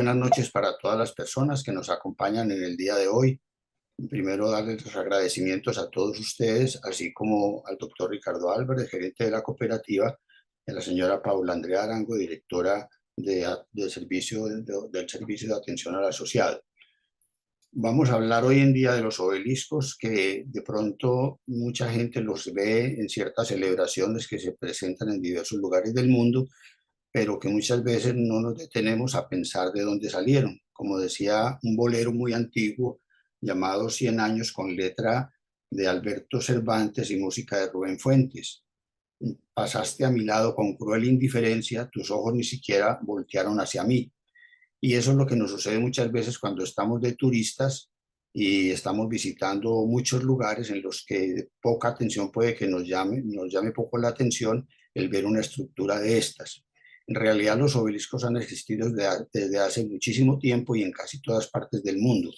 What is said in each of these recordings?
buenas noches para todas las personas que nos acompañan en el día de hoy. Primero, darles los agradecimientos a todos ustedes, así como al doctor Ricardo Álvarez, gerente de la cooperativa, y a la señora Paula Andrea Arango, directora del Servicio de Atención al Asociado. Vamos a hablar hoy en día de los obeliscos, que de pronto mucha gente los ve en ciertas celebraciones que se presentan en diversos lugares del mundo, pero que muchas veces no nos detenemos a pensar de dónde salieron. Como decía un bolero muy antiguo llamado 100 años, con letra de Alberto Cervantes y música de Rubén Fuentes. Pasaste a mi lado con cruel indiferencia, tus ojos ni siquiera voltearon hacia mí. Y eso es lo que nos sucede muchas veces cuando estamos de turistas y estamos visitando muchos lugares en los que poca atención puede que nos llame poco la atención el ver una estructura de estas. En realidad los obeliscos han existido desde hace muchísimo tiempo y en casi todas partes del mundo,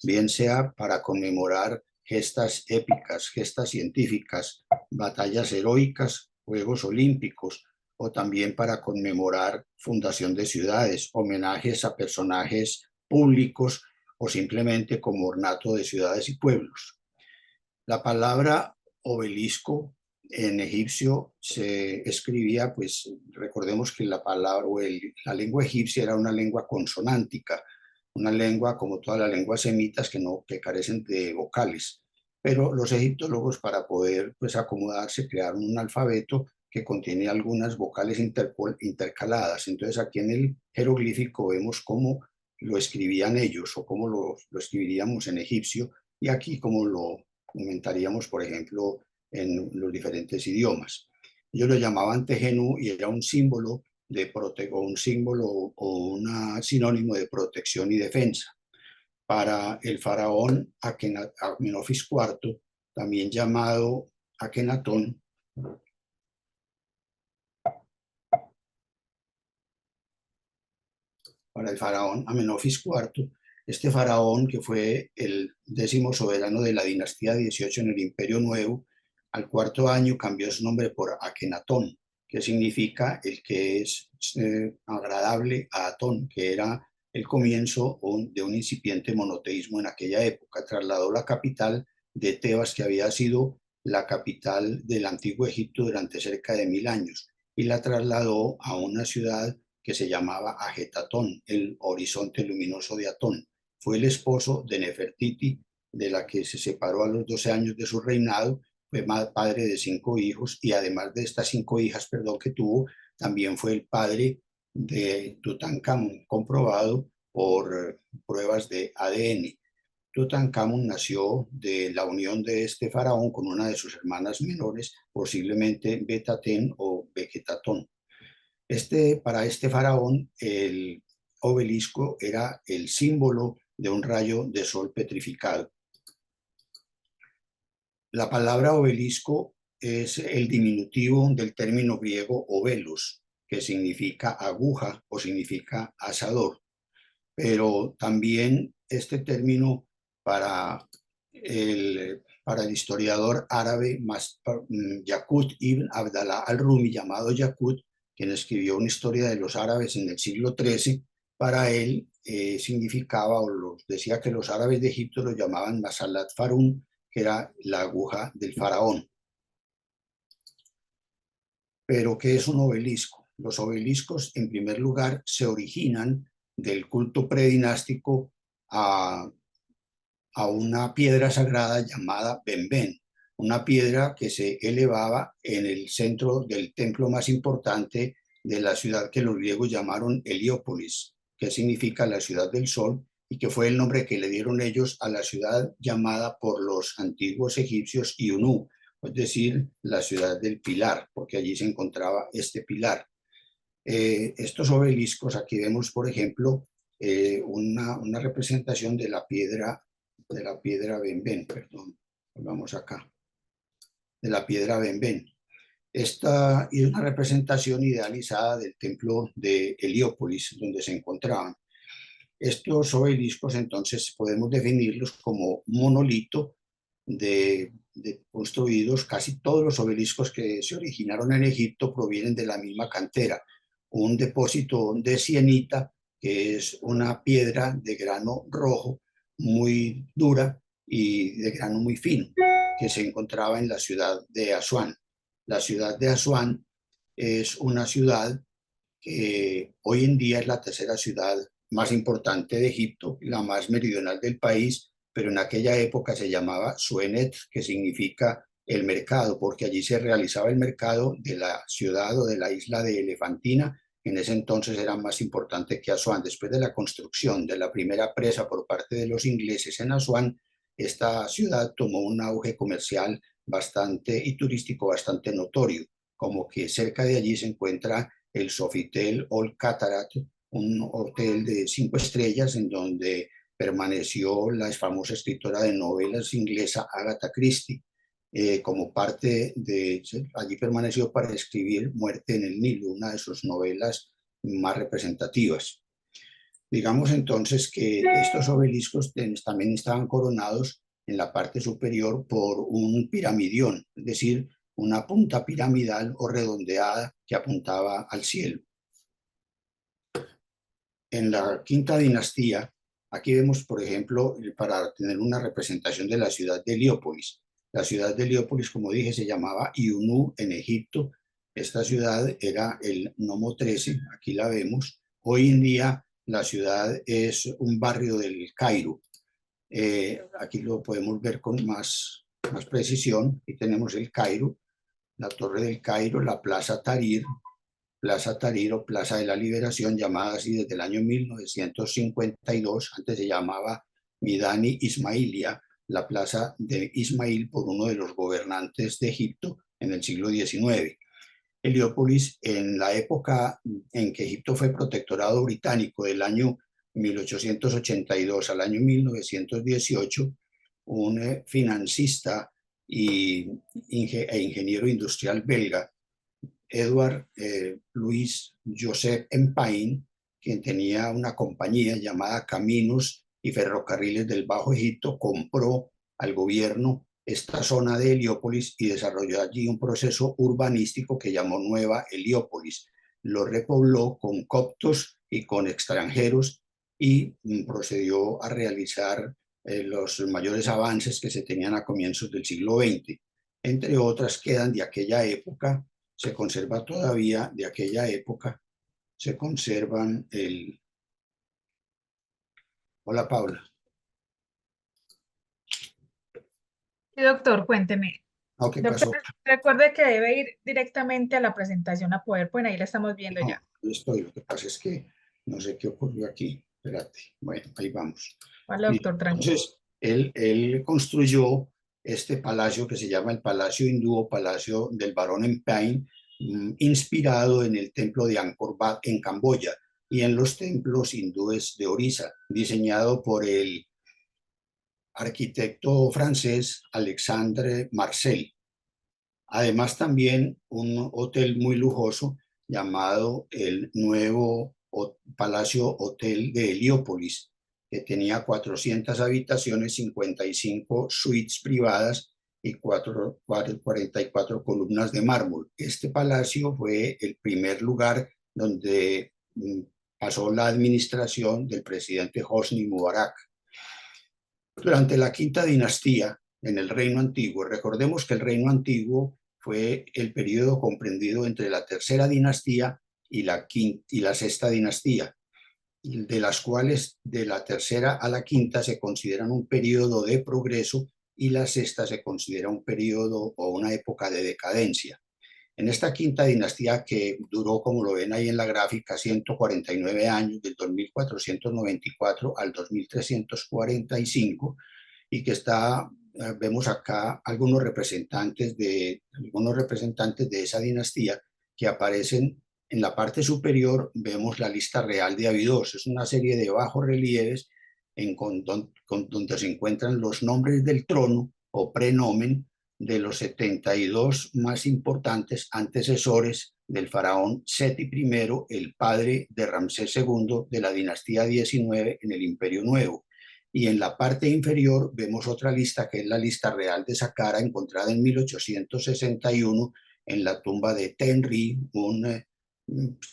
bien sea para conmemorar gestas épicas, gestas científicas, batallas heroicas, Juegos Olímpicos, o también para conmemorar fundación de ciudades, homenajes a personajes públicos o simplemente como ornato de ciudades y pueblos. La palabra obelisco en egipcio se escribía, pues recordemos que la palabra la lengua egipcia era una lengua consonántica, una lengua como todas las lenguas semitas que carecen de vocales. Pero los egiptólogos, para poder pues acomodarse, crearon un alfabeto que contiene algunas vocales intercaladas. Entonces aquí en el jeroglífico vemos cómo lo escribían ellos o cómo lo escribiríamos en egipcio, y aquí cómo lo comentaríamos, por ejemplo, en los diferentes idiomas. Ellos lo llamaban tejenú y era un símbolo un símbolo o un sinónimo de protección y defensa. Para el faraón Amenofis IV, también llamado Akenatón, para el faraón Amenofis IV, este faraón que fue el 10º soberano de la dinastía 18 en el Imperio Nuevo, al cuarto año cambió su nombre por Akenatón, que significa el que es agradable a Atón, que era el comienzo de un incipiente monoteísmo en aquella época. Trasladó la capital de Tebas, que había sido la capital del antiguo Egipto durante cerca de 1000 años, y la trasladó a una ciudad que se llamaba Ajetatón, el horizonte luminoso de Atón. Fue el esposo de Nefertiti, de la que se separó a los 12 años de su reinado. Fue padre de 5 hijos, y además de estas 5 hijas, que tuvo, también fue el padre de Tutankamón, comprobado por pruebas de ADN. Tutankamón nació de la unión de este faraón con una de sus hermanas menores, posiblemente Betaten o Beketatón. Para este faraón, el obelisco era el símbolo de un rayo de sol petrificado. La palabra obelisco es el diminutivo del término griego obelos, que significa aguja o significa asador. Pero también este término para el historiador árabe Yaqut ibn Abdallah al-Rumi, llamado Yaqut, quien escribió una historia de los árabes en el siglo XIII, para él significaba, decía que los árabes de Egipto lo llamaban Masalat Farun, que era la aguja del faraón. Pero, ¿qué es un obelisco? Los obeliscos, en primer lugar, se originan del culto predinástico a una piedra sagrada llamada Benben, una piedra que se elevaba en el centro del templo más importante de la ciudad que los griegos llamaron Heliópolis, que significa la ciudad del sol, y que fue el nombre que le dieron ellos a la ciudad llamada por los antiguos egipcios Iunú, es decir, la ciudad del pilar, porque allí se encontraba este pilar. Estos obeliscos, aquí vemos, por ejemplo, una representación de la piedra Benben, perdón, vamos acá, de la piedra Benben. Esta es una representación idealizada del templo de Heliópolis, donde se encontraban. Estos obeliscos, entonces, podemos definirlos como monolito construidos. Casi todos los obeliscos que se originaron en Egipto provienen de la misma cantera, un depósito de sienita que es una piedra de grano rojo muy dura y de grano muy fino, que se encontraba en la ciudad de Asuán. La ciudad de Asuán es una ciudad que hoy en día es la tercera ciudad más importante de Egipto, la más meridional del país, pero en aquella época se llamaba Suenet, que significa el mercado, porque allí se realizaba el mercado de la ciudad o de la isla de Elefantina. En ese entonces era más importante que Asuán. Después de la construcción de la primera presa por parte de los ingleses en Asuán, esta ciudad tomó un auge comercial bastante y turístico bastante notorio, como que cerca de allí se encuentra el Sofitel Old Cataract, un hotel de 5 estrellas en donde permaneció la famosa escritora de novelas inglesa Agatha Christie. Como parte de, allí permaneció para escribir Muerte en el Nilo, una de sus novelas más representativas. Digamos entonces que estos obeliscos también estaban coronados en la parte superior por un piramidión, es decir, una punta piramidal o redondeada que apuntaba al cielo. En la quinta dinastía, aquí vemos, por ejemplo, para tener una representación de la ciudad de Heliópolis. La ciudad de Heliópolis, como dije, se llamaba Iunú en Egipto. Esta ciudad era el Nomo 13, aquí la vemos. Hoy en día la ciudad es un barrio del Cairo. Aquí lo podemos ver con más precisión. Aquí tenemos el Cairo, la Torre del Cairo, la Plaza Tahrir o Plaza de la Liberación, llamada así desde el año 1952. Antes se llamaba Midani Ismailia, la Plaza de Ismail, por uno de los gobernantes de Egipto en el siglo XIX. Heliópolis, en la época en que Egipto fue protectorado británico, del año 1882 al año 1918, un financista e ingeniero industrial belga, Edward Louis Joseph Empine, quien tenía una compañía llamada Caminos y Ferrocarriles del Bajo Egipto, compró al gobierno esta zona de Heliópolis y desarrolló allí un proceso urbanístico que llamó Nueva Heliópolis. Lo repobló con coptos y con extranjeros y procedió a realizar los mayores avances que se tenían a comienzos del siglo XX. Entre otras, quedan de aquella época, se conserva todavía de aquella época, se conservan el... Hola, Paula. Sí, doctor, cuénteme. ¿No? ¿Qué Doctor, pasó? recuerde que debe ir directamente a la presentación a PowerPoint, ahí la estamos viendo No, ya. ahí estoy. Lo que pasa es que no sé qué ocurrió aquí. Espérate. Bueno, ahí vamos. Vale, Y doctor, tranquilo. entonces, él construyó este palacio que se llama el Palacio Hindú o Palacio del Barón Empine, inspirado en el templo de Angkor Wat en Camboya y en los templos hindúes de Orissa, diseñado por el arquitecto francés Alexandre Marcel. Además, también un hotel muy lujoso llamado el nuevo Palacio Hotel de Heliópolis, que tenía 400 habitaciones, 55 suites privadas y 44 columnas de mármol. Este palacio fue el primer lugar donde pasó la administración del presidente Hosni Mubarak. Durante la quinta dinastía, en el Reino Antiguo, recordemos que el Reino Antiguo fue el periodo comprendido entre la tercera dinastía y la sexta dinastía, de las cuales de la tercera a la quinta se consideran un periodo de progreso y la sexta se considera un periodo o una época de decadencia. En esta quinta dinastía, que duró, como lo ven ahí en la gráfica, 149 años, del 2494 al 2345, y que está, vemos acá algunos representantes de esa dinastía que aparecen en la parte superior. Vemos la lista real de Abidos, es una serie de bajos relieves donde se encuentran los nombres del trono o prenomen de los 72 más importantes antecesores del faraón Seti I, el padre de Ramsés II de la dinastía 19 en el Imperio Nuevo. Y en la parte inferior vemos otra lista, que es la lista real de Saqqara, encontrada en 1861 en la tumba de Tenri, un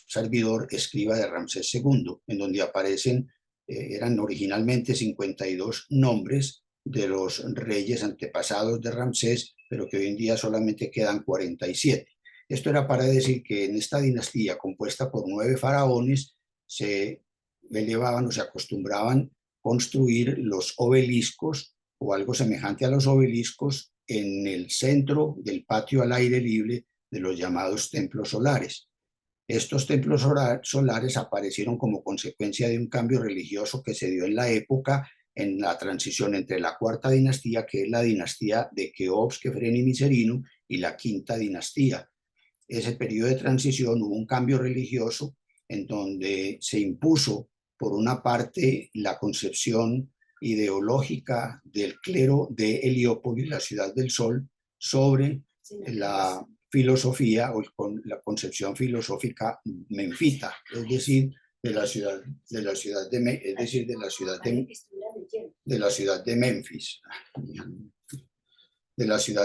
servidor escriba de Ramsés II, en donde aparecen, eran originalmente 52 nombres de los reyes antepasados de Ramsés, pero que hoy en día solamente quedan 47. Esto era para decir que en esta dinastía compuesta por 9 faraones se elevaban o se acostumbraban construir los obeliscos o algo semejante a los obeliscos en el centro del patio al aire libre de los llamados templos solares. Estos templos solares aparecieron como consecuencia de un cambio religioso que se dio en la época, en la transición entre la cuarta dinastía, que es la dinastía de Keops, Kefren y Miserino, y la quinta dinastía. Ese periodo de transición hubo un cambio religioso en donde se impuso, por una parte, la concepción ideológica del clero de Heliópolis, la ciudad del sol, sobre la filosofía o la concepción filosófica menfita, es decir, de la ciudad de, es decir, de la ciudad de Memphis, de la ciudad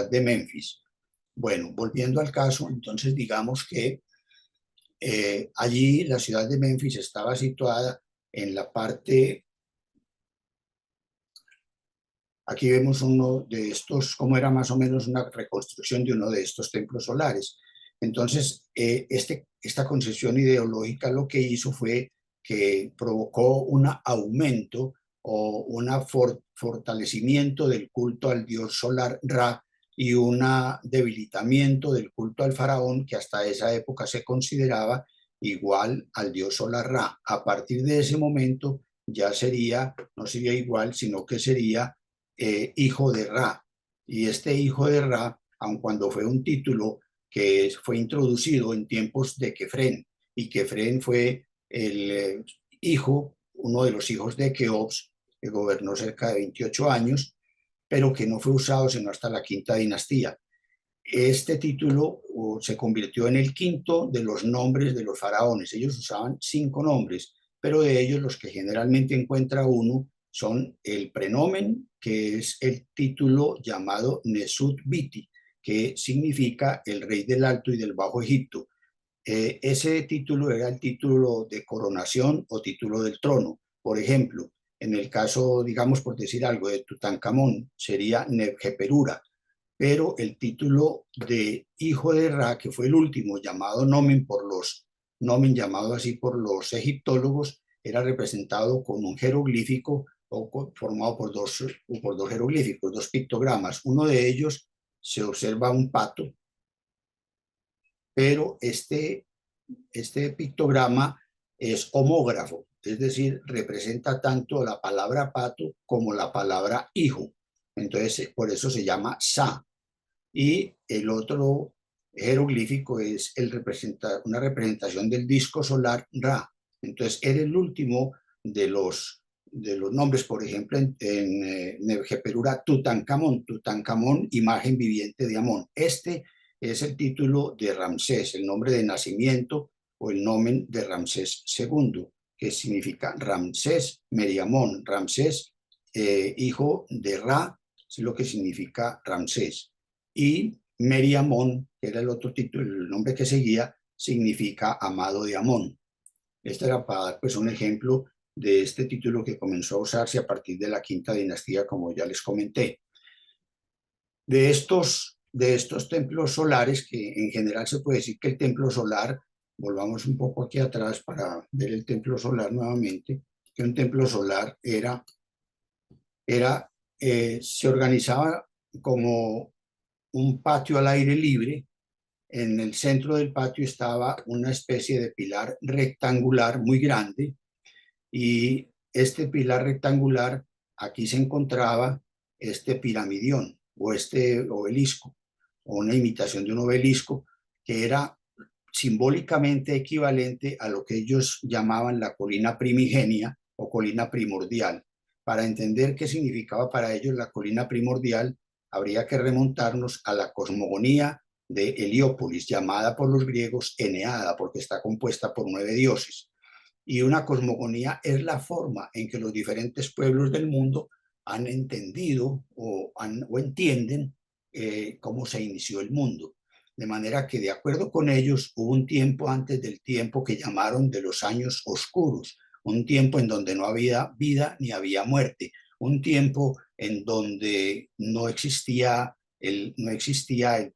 de Memphis. Bueno, volviendo al caso, entonces digamos que allí la ciudad de Memphis estaba situada en la parte. Aquí vemos uno de estos, cómo era más o menos una reconstrucción de uno de estos templos solares. Entonces, esta concepción ideológica lo que hizo fue que provocó un aumento o un fortalecimiento del culto al dios solar Ra y un debilitamiento del culto al faraón, que hasta esa época se consideraba igual al dios solar Ra. A partir de ese momento ya sería, no sería igual, sino que sería hijo de Ra. Y este hijo de Ra, aun cuando fue un título que fue introducido en tiempos de Kefren, y Kefren fue el hijo, uno de los hijos de Keops, que gobernó cerca de 28 años, pero que no fue usado sino hasta la quinta dinastía. Este título se convirtió en el quinto de los nombres de los faraones. Ellos usaban 5 nombres, pero de ellos los que generalmente encuentra uno son el prenomen, que es el título llamado Nesut Biti, que significa el rey del Alto y del Bajo Egipto. Ese título era el título de coronación o título del trono. Por ejemplo, en el caso, digamos, por decir algo, de Tutankamón, sería Nebjeperura, pero el título de hijo de Ra, que fue el último llamado nomen llamado así por los egiptólogos, era representado con un jeroglífico formado por dos jeroglíficos, 2 pictogramas. Uno de ellos se observa un pato, pero este pictograma es homógrafo, es decir, representa tanto la palabra pato como la palabra hijo. Entonces, por eso se llama Sa. Y el otro jeroglífico es una representación del disco solar Ra. Entonces, era el último de los nombres, por ejemplo, en Nebjeperura, Tutankamón, imagen viviente de Amón. Este es el título de Ramsés, el nombre de nacimiento o el nomen de Ramsés II, que significa Ramsés Meriamón. Ramsés, hijo de Ra, es lo que significa Ramsés. Y Meriamón, que era el otro título, el nombre que seguía, significa amado de Amón. Este era para dar pues un ejemplo de este título que comenzó a usarse a partir de la quinta dinastía, como ya les comenté. De estos templos solares, que en general se puede decir que el templo solar, volvamos un poco aquí atrás para ver el templo solar nuevamente, que un templo solar se organizaba como un patio al aire libre. En el centro del patio estaba una especie de pilar rectangular muy grande, y este pilar rectangular, aquí se encontraba este piramidión o este obelisco, o una imitación de un obelisco, que era simbólicamente equivalente a lo que ellos llamaban la colina primigenia o colina primordial. Para entender qué significaba para ellos la colina primordial, habría que remontarnos a la cosmogonía de Heliópolis, llamada por los griegos Eneada, porque está compuesta por 9 dioses. Y una cosmogonía es la forma en que los diferentes pueblos del mundo han entendido o entienden cómo se inició el mundo. De manera que, de acuerdo con ellos, hubo un tiempo antes del tiempo que llamaron de los años oscuros, un tiempo en donde no había vida ni había muerte, un tiempo en donde no existía el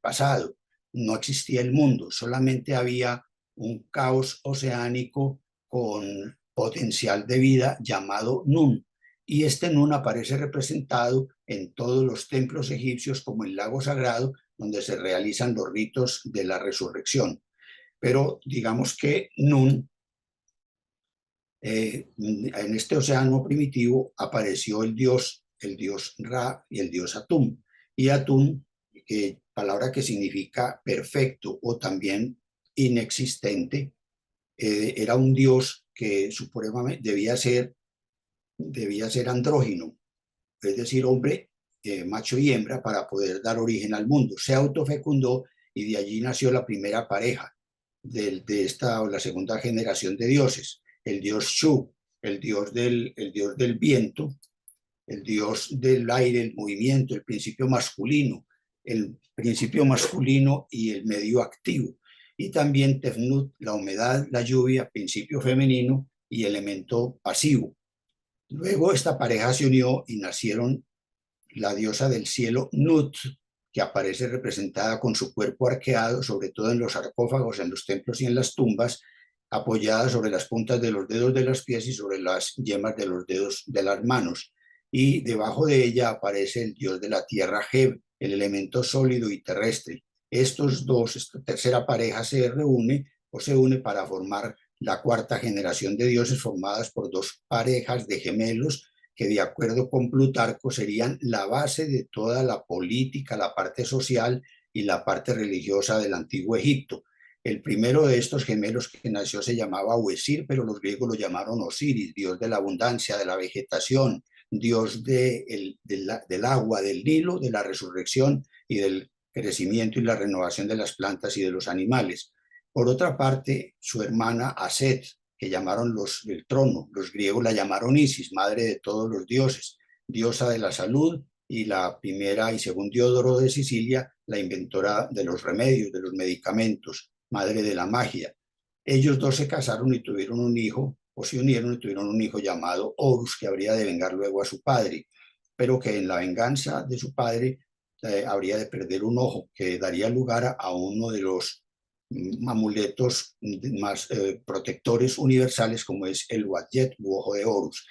pasado, no existía el mundo, solamente había un caos oceánico con potencial de vida llamado Nun. Y este Nun aparece representado en todos los templos egipcios como el lago sagrado, donde se realizan los ritos de la resurrección. Pero digamos que Nun, en este océano primitivo apareció el dios Ra y el dios Atum. Y Atum, palabra que significa perfecto o también inexistente, era un dios que supremamente debía ser andrógino, es decir, hombre, macho y hembra, para poder dar origen al mundo. Se autofecundó y de allí nació la primera pareja de esta o la segunda generación de dioses, el dios Shu, el dios del viento, el dios del aire, el movimiento, el principio masculino y el medio activo. Y también Tefnut, la humedad, la lluvia, principio femenino y elemento pasivo. Luego esta pareja se unió y nacieron la diosa del cielo Nut, que aparece representada con su cuerpo arqueado, sobre todo en los sarcófagos, en los templos y en las tumbas, apoyada sobre las puntas de los dedos de los pies y sobre las yemas de los dedos de las manos. Y debajo de ella aparece el dios de la tierra, Heb, el elemento sólido y terrestre. Esta tercera pareja se une para formar la cuarta generación de dioses, formadas por dos parejas de gemelos que, de acuerdo con Plutarco, serían la base de toda la política, la parte social y la parte religiosa del antiguo Egipto. El primero de estos gemelos que nació se llamaba Huesir, pero los griegos lo llamaron Osiris, dios de la abundancia, de la vegetación, dios del agua, del Nilo, de la resurrección y del crecimiento y la renovación de las plantas y de los animales. Por otra parte, su hermana Aset, que llamaron el trono, los griegos la llamaron Isis, madre de todos los dioses, diosa de la salud, y la primera y según Diodoro de Sicilia, la inventora de los remedios, de los medicamentos, madre de la magia. Ellos dos se casaron y tuvieron un hijo, o se unieron y tuvieron un hijo llamado Horus, que habría de vengar luego a su padre, pero que en la venganza de su padre habría de perder un ojo, que daría lugar a uno de los amuletos más protectores universales, como es el Wadjet u ojo de Horus.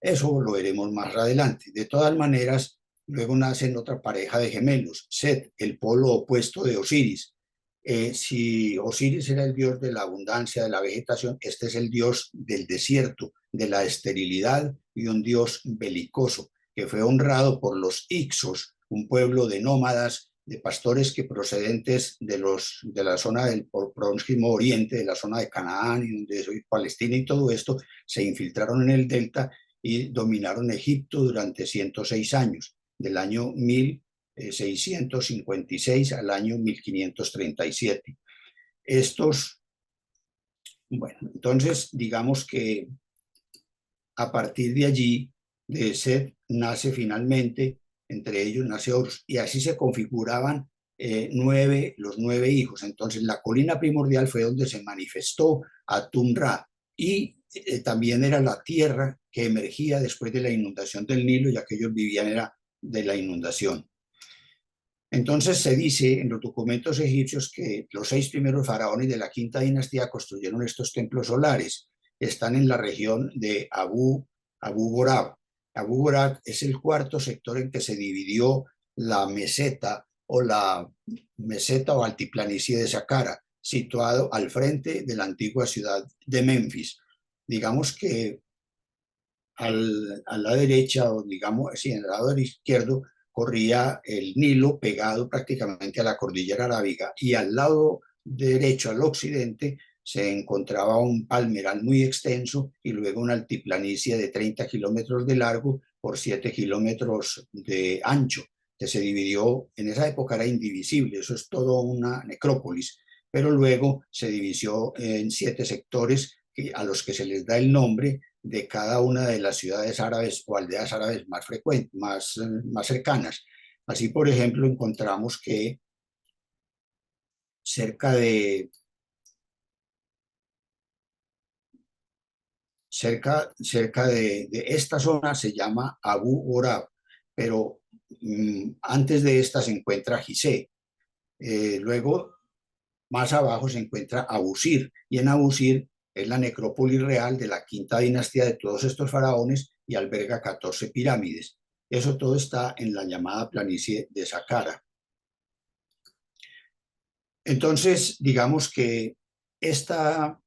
Eso lo veremos más adelante. De todas maneras, luego nacen otra pareja de gemelos, Set, el polo opuesto de Osiris. Si Osiris era el dios de la abundancia, de la vegetación, este es el dios del desierto, de la esterilidad, y un dios belicoso que fue honrado por los Ixos, un pueblo de nómadas, de pastores que procedentes de la zona del Próximo Oriente, de la zona de Canaán y donde soy Palestina y todo esto, se infiltraron en el delta y dominaron Egipto durante 106 años, del año 1656 al año 1537. Bueno, entonces digamos que a partir de allí, de Set, nace finalmente, entre ellos nace Horus, y así se configuraban los 9 hijos. Entonces la colina primordial fue donde se manifestó Atum-Ra, y también era la tierra que emergía después de la inundación del Nilo, ya que ellos vivían era de la inundación. Entonces se dice en los documentos egipcios que los 6 primeros faraones de la quinta dinastía construyeron estos templos solares. Están en la región de Abu Ghorab. Abu Ghorab es el cuarto sector en que se dividió la meseta o altiplanicie de Saqqara, situado al frente de la antigua ciudad de Memphis. Digamos que a la derecha, o digamos, sí, en el lado izquierdo, corría el Nilo pegado prácticamente a la cordillera arábiga, y al lado derecho, al occidente, se encontraba un palmeral muy extenso y luego una altiplanicie de 30 kilómetros de largo por 7 kilómetros de ancho, que se dividió, en esa época era indivisible, eso es todo una necrópolis, pero luego se dividió en 7 sectores a los que se les da el nombre de cada una de las ciudades árabes o aldeas árabes más frecuentes, más cercanas. Así, por ejemplo, encontramos que cerca de, cerca de esta zona se llama Abu Ghorab, pero antes de esta se encuentra Gizeh. Luego, más abajo se encuentra Abusir, y en Abusir es la necrópolis real de la quinta dinastía de todos estos faraones y alberga 14 pirámides. Eso todo está en la llamada planicie de Saqqara. Entonces, digamos que esta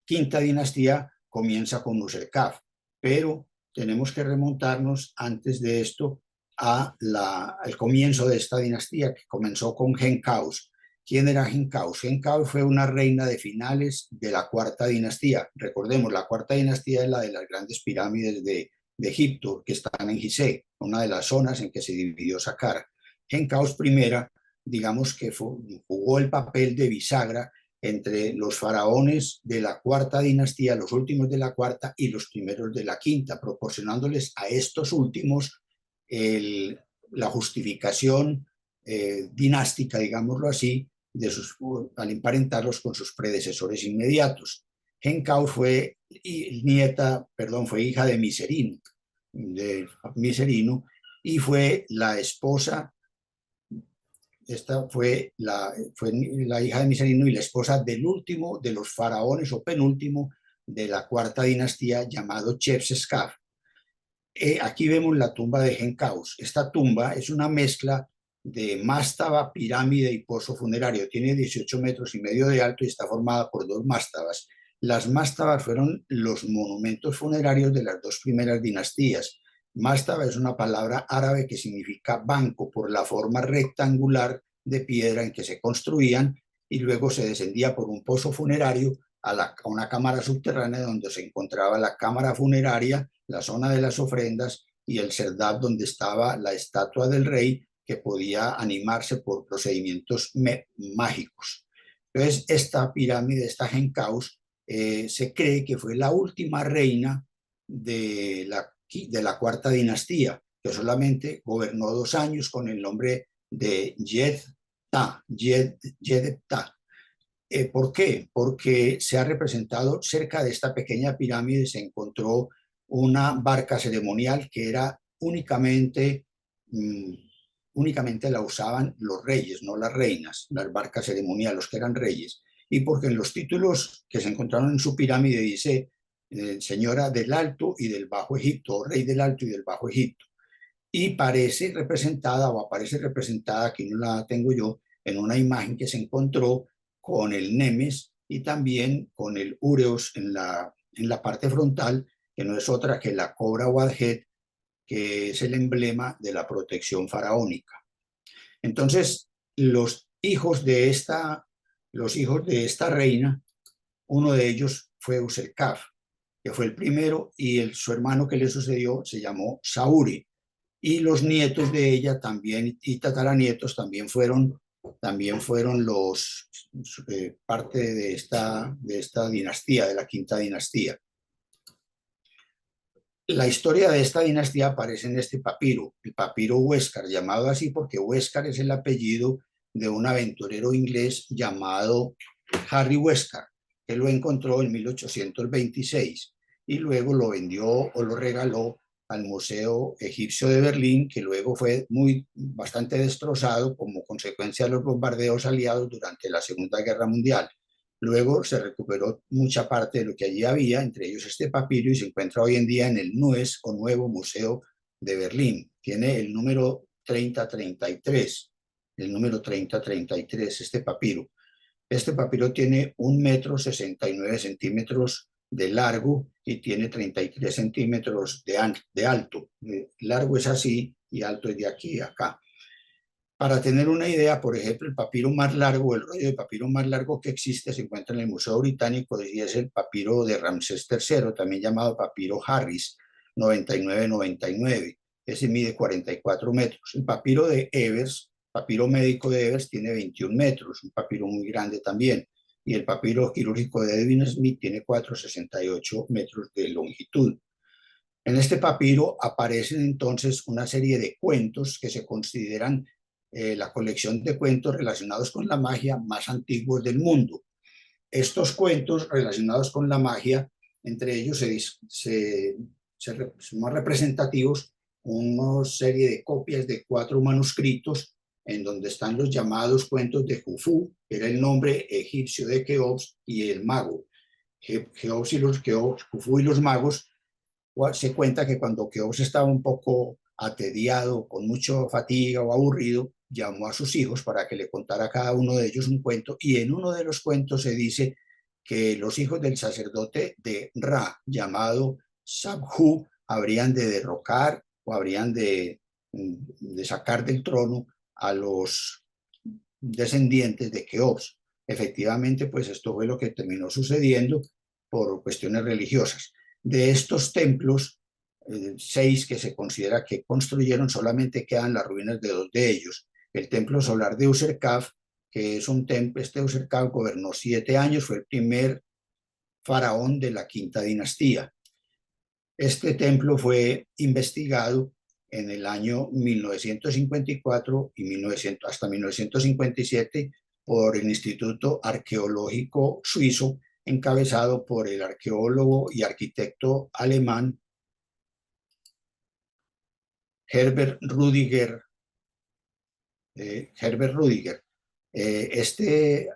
quinta dinastía comienza con Userkaf, pero tenemos que remontarnos antes de esto al comienzo de esta dinastía, que comenzó con Genkaus. ¿Quién era Genkaus? Genkaus fue una reina de finales de la cuarta dinastía. Recordemos, la cuarta dinastía es la de las grandes pirámides de Egipto, que están en Gizeh, una de las zonas en que se dividió Saqqara. Genkaus I, digamos que jugó el papel de bisagra entre los faraones de la cuarta dinastía, los últimos de la cuarta y los primeros de la quinta, proporcionándoles a estos últimos la justificación dinástica, digámoslo así, al emparentarlos con sus predecesores inmediatos. Genkaus fue hija de Miserino, y fue la esposa. Esta fue la hija de Miserino y la esposa del último de los faraones o penúltimo de la cuarta dinastía, llamado Chepseskaf. Aquí vemos la tumba de Genkaus. Esta tumba es una mezcla de mástaba, pirámide y pozo funerario. Tiene 18,5 metros de alto y está formada por 2 mástabas. Las mástabas fueron los monumentos funerarios de las 2 primeras dinastías. Mástaba es una palabra árabe que significa banco por la forma rectangular de piedra en que se construían, y luego se descendía por un pozo funerario a una cámara subterránea donde se encontraba la cámara funeraria, la zona de las ofrendas y el serdab donde estaba la estatua del rey, que podía animarse por procedimientos mágicos. Entonces, esta pirámide, esta Genkaus, se cree que fue la última reina de la cuarta dinastía, que solamente gobernó 2 años con el nombre de Yedepta. ¿Por qué? Porque se ha representado cerca de esta pequeña pirámide, se encontró una barca ceremonial que era únicamente la usaban los reyes, no las reinas, las barcas ceremoniales, los que eran reyes. Y porque en los títulos que se encontraron en su pirámide dice señora del Alto y del Bajo Egipto, o rey del Alto y del Bajo Egipto. Y parece representada, o aparece representada, aquí no la tengo yo, en una imagen que se encontró con el Nemes y también con el Ureos en la parte frontal, que no es otra que la cobra Wadjet, que es el emblema de la protección faraónica. Entonces, los hijos de esta reina, uno de ellos fue Userkaf, que fue el primero, y su hermano que le sucedió se llamó Sauri, y los nietos de ella también, y tataranietos también fueron parte de esta dinastía, de la quinta dinastía. La historia de esta dinastía aparece en este papiro, el papiro Huéscar, llamado así porque Huéscar es el apellido de un aventurero inglés llamado Harry Huéscar, que lo encontró en 1826 y luego lo vendió o lo regaló al Museo Egipcio de Berlín, que luego fue bastante destrozado como consecuencia de los bombardeos aliados durante la Segunda Guerra Mundial. Luego se recuperó mucha parte de lo que allí había, entre ellos este papiro, y se encuentra hoy en día en el NUES, o Nuevo Museo de Berlín. Tiene el número 3033, este papiro. Este papiro tiene 1,69 metros de largo y tiene 33 centímetros de alto. Largo es así y alto es de aquí a acá. Para tener una idea, por ejemplo, el papiro más largo, el rollo de papiro más largo que existe se encuentra en el Museo Británico, y es el papiro de Ramsés III, también llamado papiro Harris, 9999. Ese mide 44 metros. El papiro de Evers, papiro médico de Evers, tiene 21 metros, un papiro muy grande también. Y el papiro quirúrgico de Edwin Smith tiene 468 metros de longitud. En este papiro aparecen entonces una serie de cuentos que se consideran la colección de cuentos relacionados con la magia más antiguos del mundo. Estos cuentos relacionados con la magia, entre ellos son más representativos una serie de copias de 4 manuscritos en donde están los llamados cuentos de Jufu, que era el nombre egipcio de Keops, y el mago. Jufu y los magos, se cuenta que cuando Keops estaba un poco atediado, con mucha fatiga o aburrido, llamó a sus hijos para que le contara a cada uno de ellos un cuento, y en uno de los cuentos se dice que los hijos del sacerdote de Ra, llamado Sabhu, habrían de derrocar o habrían de sacar del trono a los descendientes de Keops. Efectivamente, pues esto fue lo que terminó sucediendo por cuestiones religiosas. De estos templos, 6 que se considera que construyeron, solamente quedan las ruinas de 2 de ellos. El templo solar de Userkaf, que es un templo, este Userkaf gobernó 7 años, fue el primer faraón de la quinta dinastía. Este templo fue investigado en el año 1954 y hasta 1957 por el Instituto Arqueológico Suizo, encabezado por el arqueólogo y arquitecto alemán Herbert Rudiger. Este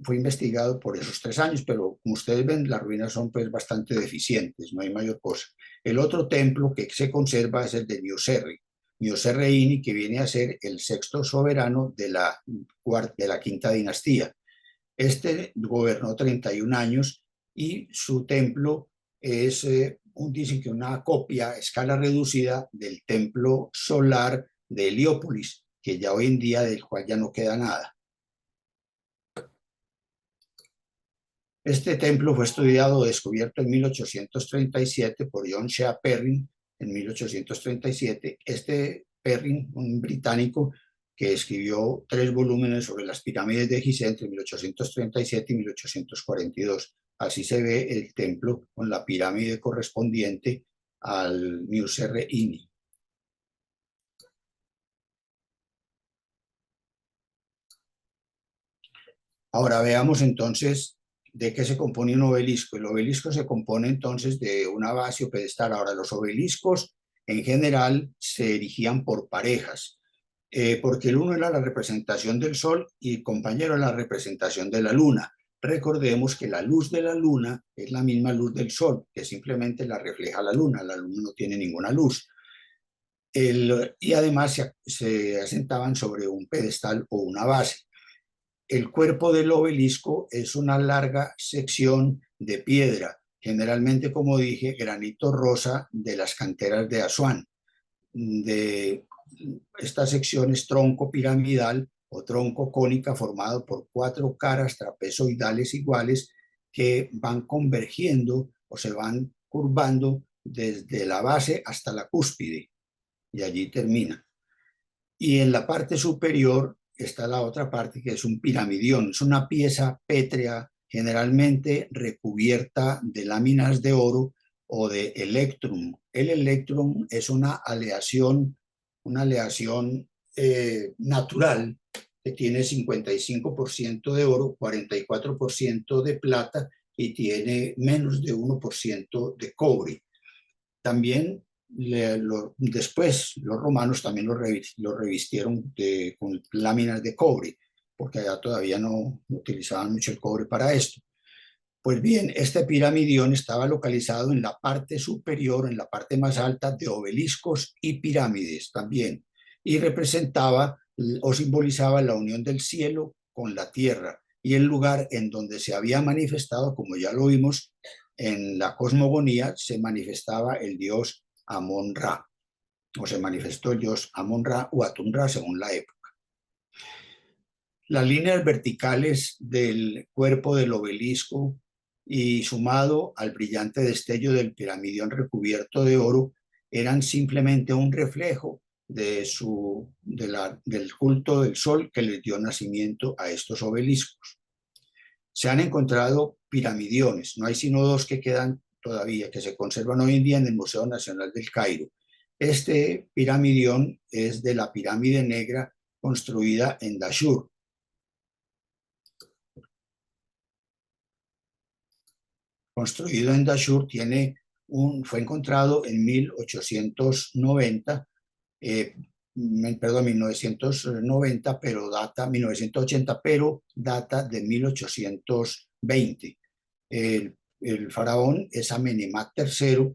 fue investigado por esos 3 años, pero como ustedes ven, las ruinas son pues bastante deficientes, no hay mayor cosa. El otro templo que se conserva es el de Nioserre-Ini, que viene a ser el 6º soberano de la quinta dinastía. Este gobernó 31 años y su templo es, dicen que una copia a escala reducida del templo solar de Heliópolis, que ya hoy en día del cual ya no queda nada. Este templo fue estudiado o descubierto en 1837 por John Shea Perrin, en 1837. Este Perrin, un británico que escribió 3 volúmenes sobre las pirámides de Gizeh entre 1837 y 1842. Así se ve el templo con la pirámide correspondiente al Nioserre-Ini. Ahora veamos entonces de qué se compone un obelisco. El obelisco se compone entonces de una base o pedestal. Ahora, los obeliscos en general se erigían por parejas, porque el uno era la representación del sol y el compañero era la representación de la luna. Recordemos que la luz de la luna es la misma luz del sol, que simplemente la refleja la luna no tiene ninguna luz. Y además se asentaban sobre un pedestal o una base. El cuerpo del obelisco es una larga sección de piedra, generalmente, como dije, granito rosa de las canteras de Asuán. De esta sección es tronco piramidal o tronco cónica formado por 4 caras trapezoidales iguales que van convergiendo o se van curvando desde la base hasta la cúspide y allí termina. Y en la parte superior está la otra parte, que es un piramidión. Es una pieza pétrea generalmente recubierta de láminas de oro o de electrum. El electrum es una aleación natural que tiene 55% de oro, 44% de plata y tiene menos de 1% de cobre. También después los romanos también lo revistieron con láminas de cobre, porque allá todavía no utilizaban mucho el cobre para esto. Pues bien, este piramidión estaba localizado en la parte superior, en la parte más alta de obeliscos y pirámides también, y representaba o simbolizaba la unión del cielo con la tierra y el lugar en donde se había manifestado, como ya lo vimos en la cosmogonía, se manifestaba el dios Amon-Ra, o se manifestó el dios Amon-Ra o Atun-Ra según la época. Las líneas verticales del cuerpo del obelisco y sumado al brillante destello del piramidión recubierto de oro eran simplemente un reflejo del culto del sol que les dio nacimiento a estos obeliscos. Se han encontrado piramidiones, no hay sino 2 que quedan todavía, que se conservan hoy en día en el Museo Nacional del Cairo. Este piramidión es de la pirámide negra construida en Dashur. Construido en Dashur, fue encontrado en 1890, perdón, 1990, pero data, 1980, pero data de 1820. El faraón es Amenemhat III,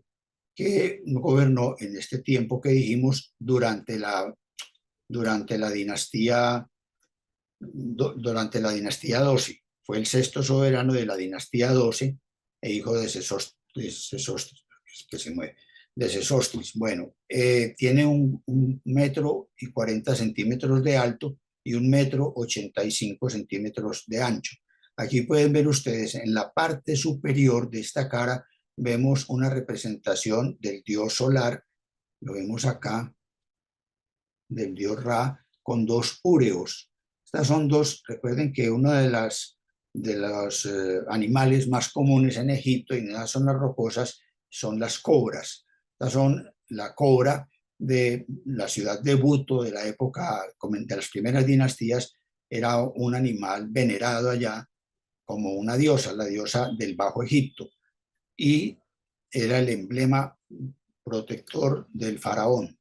que gobernó en este tiempo que dijimos durante la dinastía Doce. Fue el sexto soberano de la dinastía Doce e hijo de Sesostris. Bueno, tiene 1,40 m de alto y 1,85 m de ancho. Aquí pueden ver ustedes en la parte superior de esta cara, vemos una representación del dios solar, lo vemos acá, del dios Ra, con dos úreos. Estas son dos, recuerden que uno de los animales más comunes en Egipto y en las zonas rocosas son las cobras. Estas son la cobra de la ciudad de Buto, de la época de las primeras dinastías, era un animal venerado allá como una diosa, la diosa del Bajo Egipto, y era el emblema protector del faraón.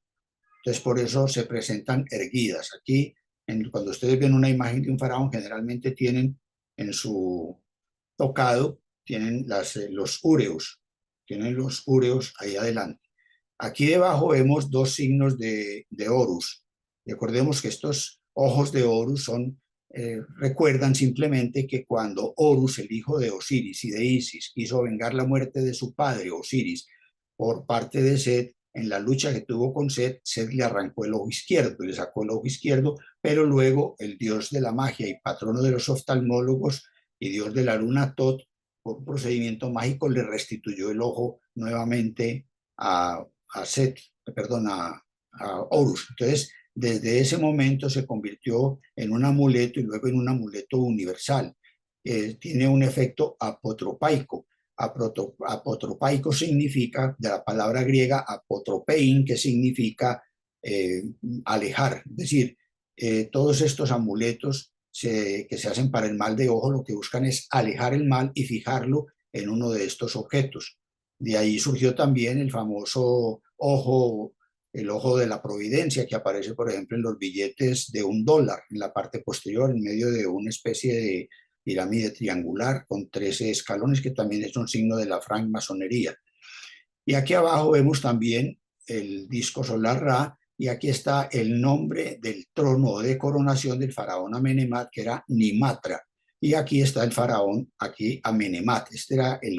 Entonces, por eso se presentan erguidas. Aquí, cuando ustedes ven una imagen de un faraón, generalmente tienen en su tocado, tienen tienen los úreos ahí adelante. Aquí debajo vemos dos signos de Horus. Recordemos que estos ojos de Horus recuerdan simplemente que cuando Horus, el hijo de Osiris y de Isis, quiso vengar la muerte de su padre Osiris por parte de Set, en la lucha que tuvo con Set, Set le arrancó el ojo izquierdo, le sacó el ojo izquierdo, pero luego el dios de la magia y patrono de los oftalmólogos y dios de la luna Tot, por un procedimiento mágico, le restituyó el ojo nuevamente a Set, perdón, a Horus. Entonces, desde ese momento se convirtió en un amuleto y luego en un amuleto universal. Tiene un efecto apotropaico. Apotropaico significa, de la palabra griega apotropein, que significa alejar. Es decir, todos estos amuletos que se hacen para el mal de ojo, lo que buscan es alejar el mal y fijarlo en uno de estos objetos. De ahí surgió también el famoso ojo, el ojo de la providencia, que aparece, por ejemplo, en los billetes de $1, en la parte posterior, en medio de una especie de pirámide triangular con 13 escalones, que también es un signo de la francmasonería. Y aquí abajo vemos también el disco solar Ra, y aquí está el nombre del trono de coronación del faraón Amenemhat, que era Nimatra. Y aquí está el faraón, aquí Amenemhat. Este era el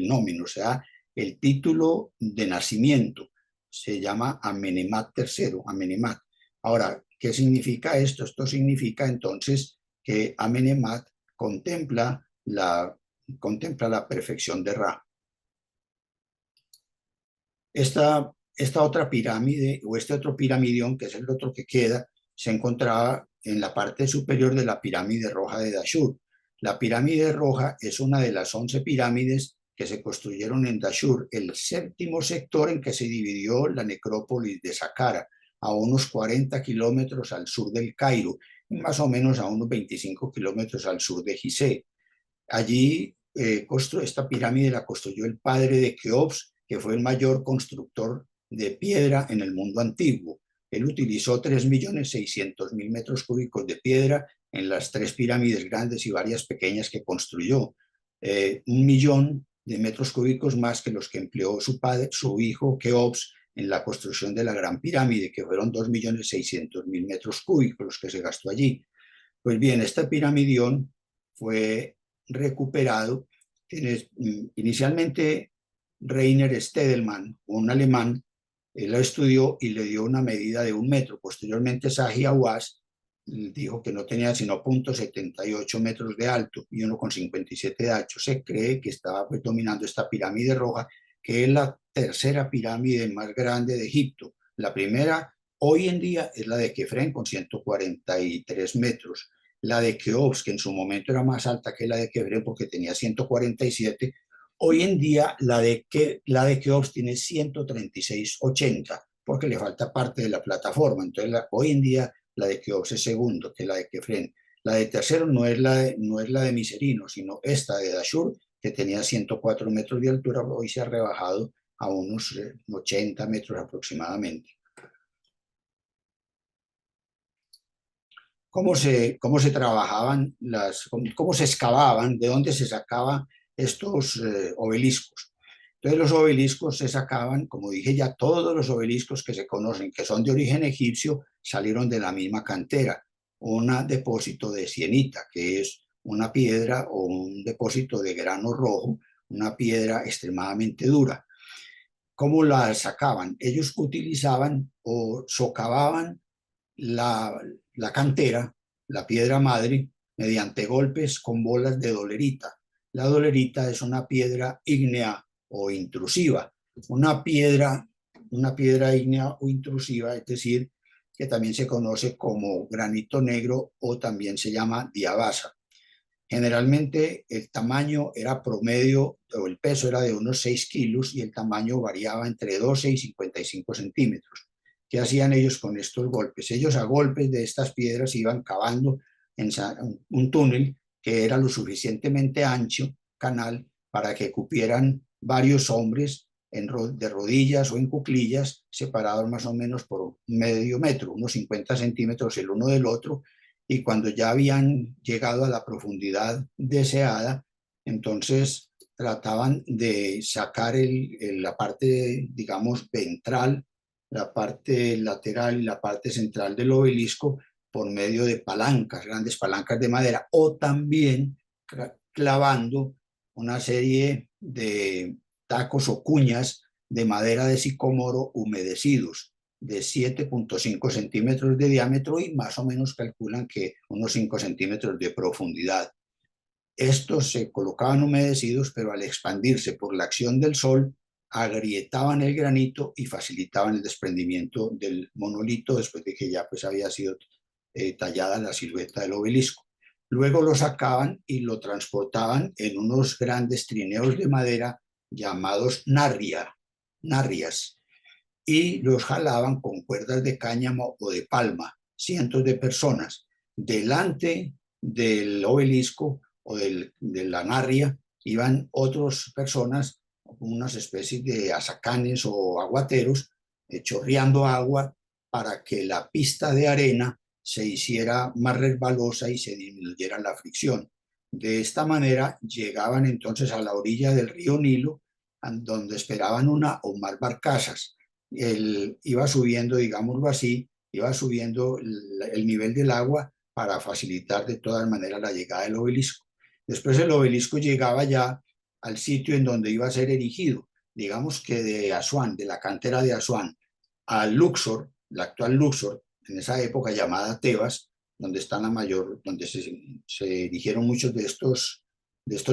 nómino, o sea, el título de nacimiento. Se llama Amenemhat III, Amenemhat. Ahora, ¿qué significa esto? Esto significa entonces que Amenemhat contempla la perfección de Ra. Esta otra pirámide o este otro piramidión, que es el otro que queda, se encontraba en la parte superior de la pirámide roja de Dashur. La pirámide roja es una de las 11 pirámides que se construyeron en Dashur, el séptimo sector en que se dividió la necrópolis de Saqqara, a unos 40 kilómetros al sur del Cairo y más o menos a unos 25 kilómetros al sur de Gizeh. Allí esta pirámide la construyó el padre de Keops, que fue el mayor constructor de piedra en el mundo antiguo. Él utilizó 3.600.000 metros cúbicos de piedra en las 3 pirámides grandes y varias pequeñas que construyó. 1.000.000 de metros cúbicos más que los que empleó su hijo Keops en la construcción de la Gran Pirámide, que fueron 2.600.000 metros cúbicos los que se gastó allí. Pues bien, esta piramidión fue recuperado. Inicialmente Rainer Stedelmann, un alemán, lo estudió y le dio una medida de 1 metro. Posteriormente Zahi Hawass dijo que no tenía sino 0,78 metros de alto y 1,57 de ancho. Se cree que estaba pues dominando esta pirámide roja, que es la tercera pirámide más grande de Egipto. La primera hoy en día es la de Kefren con 143 metros. La de Keops, que en su momento era más alta que la de Kefren porque tenía 147, hoy en día la de Keops tiene 136,80 porque le falta parte de la plataforma. Entonces, hoy en día la de Keops segundo, que es la de Kefren. La de tercero no es la de Miserino, sino esta de Dashur, que tenía 104 metros de altura, hoy se ha rebajado a unos 80 metros aproximadamente. Cómo se trabajaban, cómo se excavaban, de dónde se sacaban estos obeliscos? Entonces los obeliscos se sacaban, como dije ya, todos los obeliscos que se conocen, que son de origen egipcio, salieron de la misma cantera, un depósito de sienita, que es una piedra o un depósito de grano rojo, una piedra extremadamente dura. ¿Cómo la sacaban? Ellos utilizaban o socavaban la cantera, la piedra madre, mediante golpes con bolas de dolerita. La dolerita es una piedra ígnea o intrusiva, una piedra ígnea o intrusiva, es decir, que también se conoce como granito negro o también se llama diabasa. Generalmente el tamaño era promedio, o el peso era de unos 6 kilos y el tamaño variaba entre 12 y 55 centímetros. ¿Qué hacían ellos con estos golpes? Ellos a golpes de estas piedras iban cavando en un túnel que era lo suficientemente ancho, canal, para que cupieran varios hombres de rodillas o en cuclillas, separados más o menos por medio metro, unos 50 centímetros el uno del otro, y cuando ya habían llegado a la profundidad deseada, entonces trataban de sacar la parte, digamos, ventral, la parte lateral y la parte central del obelisco por medio de palancas, grandes palancas de madera, o también clavando una serie de tacos o cuñas de madera de sicómoro humedecidos de 7,5 centímetros de diámetro y más o menos calculan que unos 5 centímetros de profundidad. Estos se colocaban humedecidos, pero al expandirse por la acción del sol, agrietaban el granito y facilitaban el desprendimiento del monolito después de que ya pues había sido tallada la silueta del obelisco. Luego lo sacaban y lo transportaban en unos grandes trineos de madera llamados narrias, y los jalaban con cuerdas de cáñamo o de palma, cientos de personas. Delante del obelisco o de la narria iban otras personas, unas especies de azacanes o aguateros, chorreando agua para que la pista de arena se hiciera más resbalosa y se disminuyera la fricción. De esta manera llegaban entonces a la orilla del río Nilo, donde esperaban una o más barcazas. Iba subiendo, digámoslo así, iba subiendo el nivel del agua para facilitar de todas maneras la llegada del obelisco. Después el obelisco llegaba ya al sitio en donde iba a ser erigido. Digamos que de Asuán, de la cantera de Asuán, a Luxor, la actual Luxor, en esa época llamada Tebas, donde está la mayor, donde se erigieron muchos de estos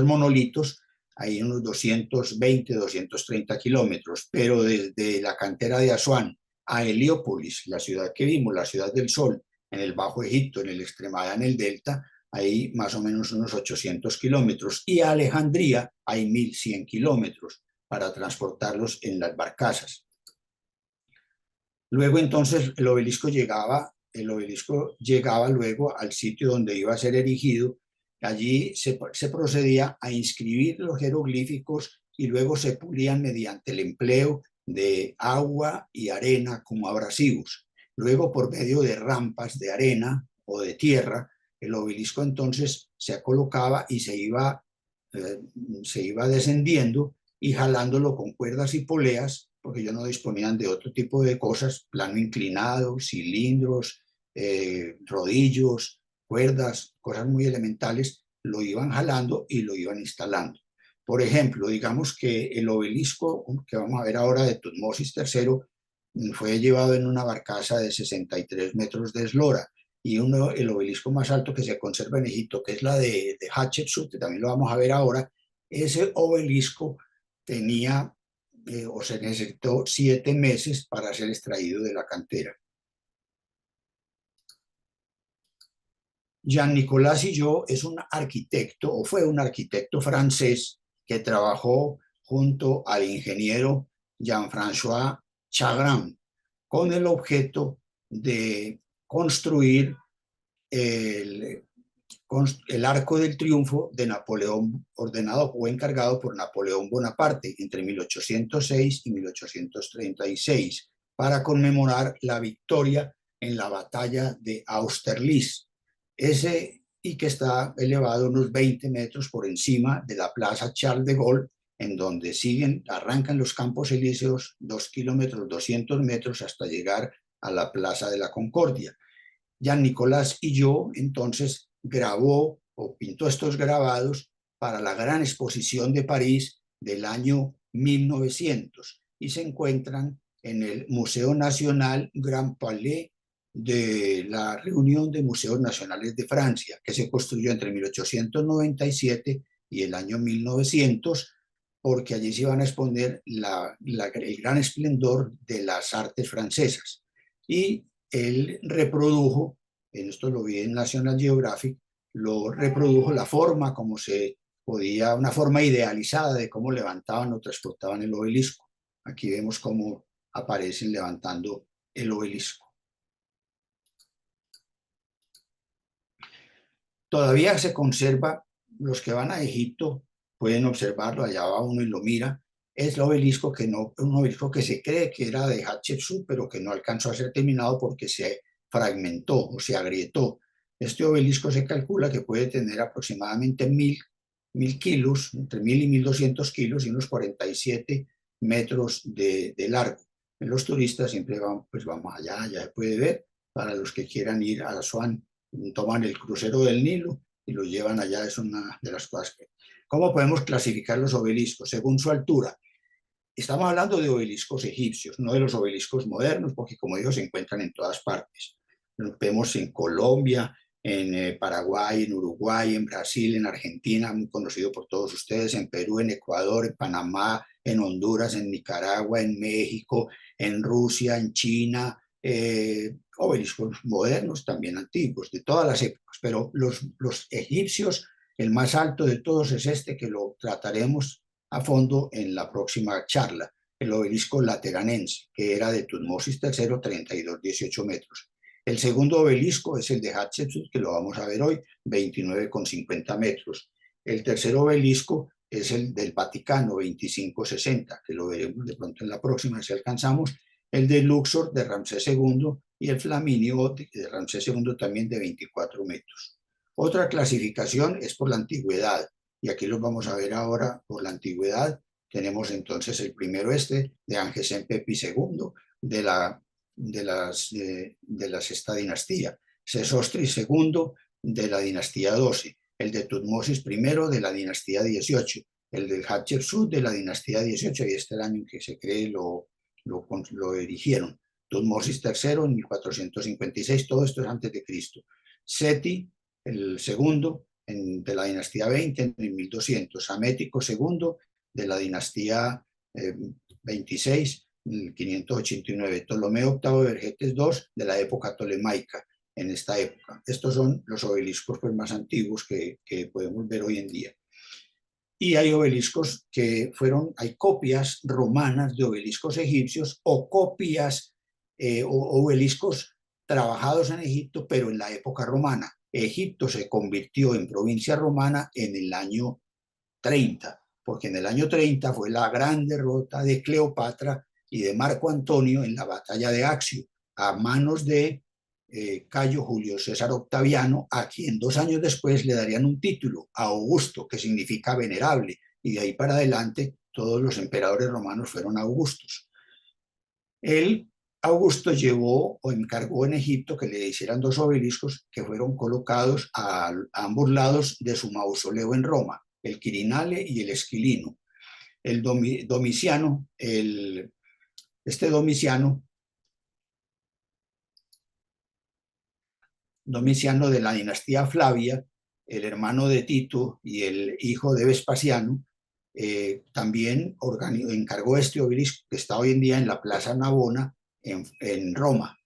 monolitos, hay unos 220, 230 kilómetros, pero desde la cantera de Asuán a Heliópolis, la ciudad que vimos, la ciudad del Sol, en el Bajo Egipto, en el Extremadura, en el Delta, hay más o menos unos 800 kilómetros, y a Alejandría hay 1.100 kilómetros para transportarlos en las barcazas. Luego entonces el obelisco llegaba luego al sitio donde iba a ser erigido. Allí se procedía a inscribir los jeroglíficos y luego se pulían mediante el empleo de agua y arena como abrasivos. Luego, por medio de rampas de arena o de tierra, el obelisco entonces se colocaba y se iba descendiendo y jalándolo con cuerdas y poleas, porque ellos no disponían de otro tipo de cosas, plano inclinado, cilindros, rodillos, cuerdas, cosas muy elementales, lo iban jalando y lo iban instalando. Por ejemplo, digamos que el obelisco que vamos a ver ahora de Tutmosis III fue llevado en una barcaza de 63 metros de eslora, y el obelisco más alto que se conserva en Egipto, que es la de Hatshepsut, que también lo vamos a ver ahora. Ese obelisco tenía o se necesitó 7 meses para ser extraído de la cantera. Jean-Nicolas Sillot es un arquitecto, o fue un arquitecto francés que trabajó junto al ingeniero Jean-François Chagrin con el objeto de construir el, el Arco del Triunfo de Napoleón, ordenado o encargado por Napoleón Bonaparte entre 1806 y 1836, para conmemorar la victoria en la batalla de Austerlitz. Y que está elevado unos 20 metros por encima de la Plaza Charles de Gaulle, en donde arrancan los Campos Elíseos 2 kilómetros, 200 metros hasta llegar a la Plaza de la Concordia. Jean Nicolás y yo entonces grabó o pintó estos grabados para la gran exposición de París del año 1900 y se encuentran en el Museo Nacional Grand Palais de la Reunión de Museos Nacionales de Francia, que se construyó entre 1897 y el año 1900, porque allí se iban a exponer el gran esplendor de las artes francesas. Y él reprodujo, en esto lo vi en National Geographic, lo reprodujo la forma como se podía, una forma idealizada de cómo levantaban o transportaban el obelisco. Aquí vemos cómo aparecen levantando el obelisco. Todavía se conserva, los que van a Egipto pueden observarlo, allá va uno y lo mira, es el obelisco un obelisco que se cree que era de Hatshepsut, pero que no alcanzó a ser terminado porque se fragmentó o se agrietó. Este obelisco se calcula que puede tener aproximadamente 1000 kilos, entre 1000 y 1200 kilos y unos 47 metros de largo. Los turistas siempre van, pues vamos allá, ya se puede ver, para los que quieran ir a Asuán, toman el crucero del Nilo y lo llevan allá, es una de las cosas que... ¿Cómo podemos clasificar los obeliscos? Según su altura. Estamos hablando de obeliscos egipcios, no de los obeliscos modernos, porque como digo, se encuentran en todas partes. Los vemos en Colombia, en Paraguay, en Uruguay, en Brasil, en Argentina, muy conocido por todos ustedes, en Perú, en Ecuador, en Panamá, en Honduras, en Nicaragua, en México, en Rusia, en China, obeliscos modernos, también antiguos, de todas las épocas, pero los egipcios, el más alto de todos es este, que lo trataremos a fondo en la próxima charla, el obelisco lateranense, que era de Tutmosis III, 32,18 metros. El segundo obelisco es el de Hatshepsut, que lo vamos a ver hoy, 29,50 metros. El tercer obelisco es el del Vaticano, 25,60, que lo veremos de pronto en la próxima si alcanzamos. El de Luxor, de Ramsés II, y el Flaminio de Ramsés II, también de 24 metros. Otra clasificación es por la antigüedad, y aquí los vamos a ver ahora por la antigüedad. Tenemos entonces el primero de Angesenpepi II, de la sexta dinastía, Sesostris II de la dinastía 12, el de Tutmosis I de la dinastía 18, el de Hatshepsut de la dinastía 18, y este es el año en que se cree lo erigieron. Tutmosis III en 1456, todo esto es antes de Cristo. Seti, el segundo de la dinastía 20 en 1200, Amético II de la dinastía 26 en 589, Ptolomeo VIII de Vergetes II de la época tolemaica, en esta época. Estos son los obeliscos pues, más antiguos que podemos ver hoy en día. Y hay obeliscos hay copias romanas de obeliscos egipcios o copias o obeliscos trabajados en Egipto, pero en la época romana. Egipto se convirtió en provincia romana en el año 30, porque en el año 30 fue la gran derrota de Cleopatra y de Marco Antonio en la batalla de Accio, a manos de Cayo Julio César Octaviano, a quien 2 años después le darían un título, Augusto, que significa venerable, y de ahí para adelante todos los emperadores romanos fueron augustos. Él, Augusto, llevó o encargó en Egipto que le hicieran 2 obeliscos que fueron colocados a ambos lados de su mausoleo en Roma, el Quirinale y el Esquilino. El Domiciano, Domiciano de la dinastía Flavia, el hermano de Tito y el hijo de Vespasiano, también encargó este obelisco que está hoy en día en la Plaza Navona en Roma.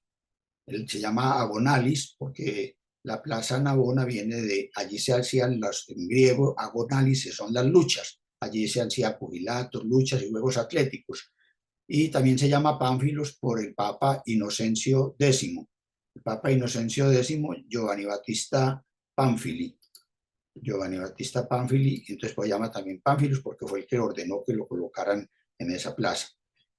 Él se llama Agonalis porque la Plaza Navona viene de, allí se hacían en griego, agonalis son las luchas, allí se hacían pugilatos, luchas y juegos atléticos. Y también se llama Pánfilos por el Papa Inocencio X, Papa Inocencio X, Giovanni Battista Pamphili. Giovanni Battista Pamphili, entonces pues llama también Pánfilos porque fue el que ordenó que lo colocaran en esa plaza.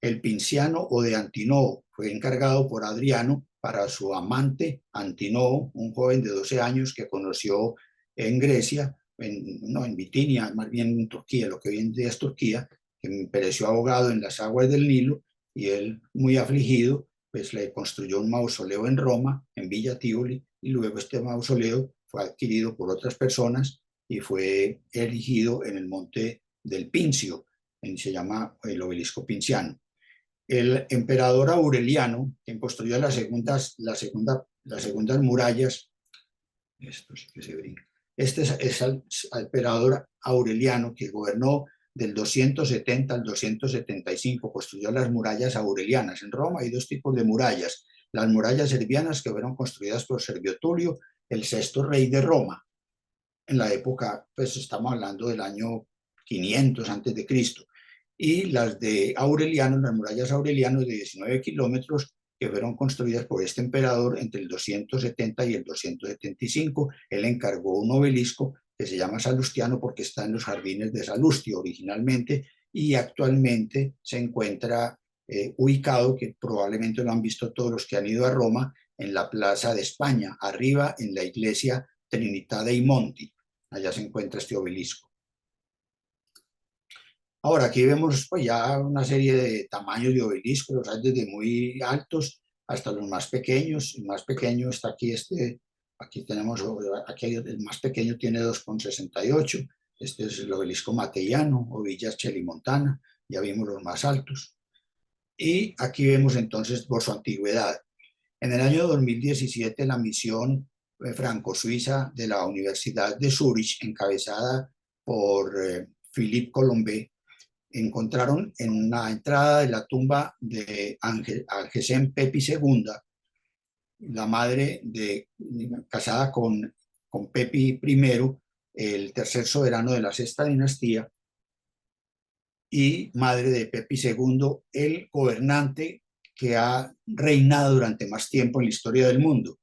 El Pinciano o de Antinoo fue encargado por Adriano para su amante Antinoo, un joven de 12 años que conoció en Grecia, no, en Bitinia, más bien en Turquía, lo que hoy en día es Turquía, que pereció ahogado en las aguas del Nilo, y él, muy afligido, pues le construyó un mausoleo en Roma, en Villa Tivoli, y luego este mausoleo fue adquirido por otras personas y fue erigido en el monte del Pincio, se llama el obelisco pinciano. El emperador Aureliano, quien construyó las segundas murallas, esto sí que se brinca, este es el emperador Aureliano que gobernó del 270 al 275, construyó las murallas aurelianas. En Roma hay dos tipos de murallas: las murallas servianas, que fueron construidas por Servio Tulio, el sexto rey de Roma, en la época, pues estamos hablando del año 500 antes de Cristo, y las de Aureliano, las murallas Aureliano de 19 kilómetros, que fueron construidas por este emperador entre el 270 y el 275. Él encargó un obelisco que se llama Salustiano porque está en los jardines de Salustio originalmente, y actualmente se encuentra ubicado, que probablemente lo han visto todos los que han ido a Roma, en la Plaza de España, arriba en la iglesia Trinità dei Monti. Allá se encuentra este obelisco. Ahora, aquí vemos pues ya una serie de tamaños de obeliscos, los hay desde muy altos hasta los más pequeños. El más pequeño está aquí, aquí tenemos, aquí el más pequeño tiene 2,68. Este es el obelisco Matellano o Villa Celimontana, ya vimos los más altos. Y aquí vemos entonces por su antigüedad. En el año 2017, la misión franco-suiza de la Universidad de Zúrich, encabezada por Philippe Colombet, encontraron en la entrada de la tumba de Algesem Pepi II, la madre casada con Pepi I, el tercer soberano de la sexta dinastía, y madre de Pepi II, el gobernante que ha reinado durante más tiempo en la historia del mundo.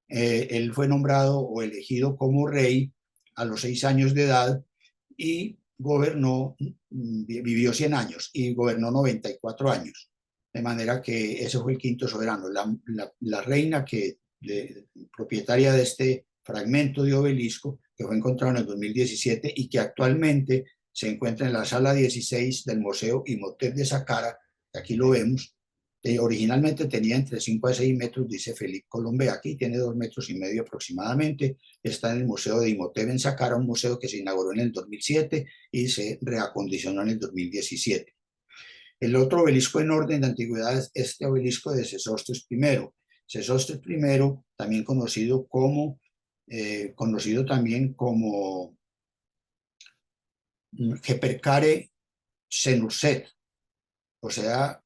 Él fue nombrado o elegido como rey a los 6 años de edad y gobernó, vivió 100 años y gobernó 94 años. De manera que ese fue el quinto soberano. La reina propietaria de este fragmento de obelisco, que fue encontrado en el 2017 y que actualmente se encuentra en la sala 16 del Museo Imhotep de Saqqara, que aquí lo vemos. Originalmente tenía entre 5 a 6 metros, dice Philippe Colombet, aquí tiene 2,5 metros aproximadamente. Está en el Museo de Imhotep en Saqqara, un museo que se inauguró en el 2007 y se reacondicionó en el 2017. El otro obelisco en orden de antigüedad es este obelisco de Sesostris I. Sesostris I, también conocido también como Heperkare Senusset, o sea,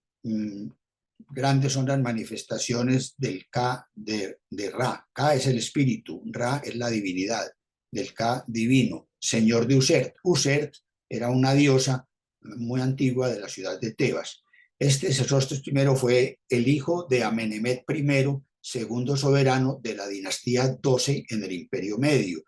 grandes son las manifestaciones del Ka de Ra. Ka es el espíritu, Ra es la divinidad, del Ka divino, señor de Usert. Usert era una diosa muy antigua de la ciudad de Tebas. Este Sesostris I fue el hijo de Amenemhet I, segundo soberano de la dinastía 12 en el Imperio Medio.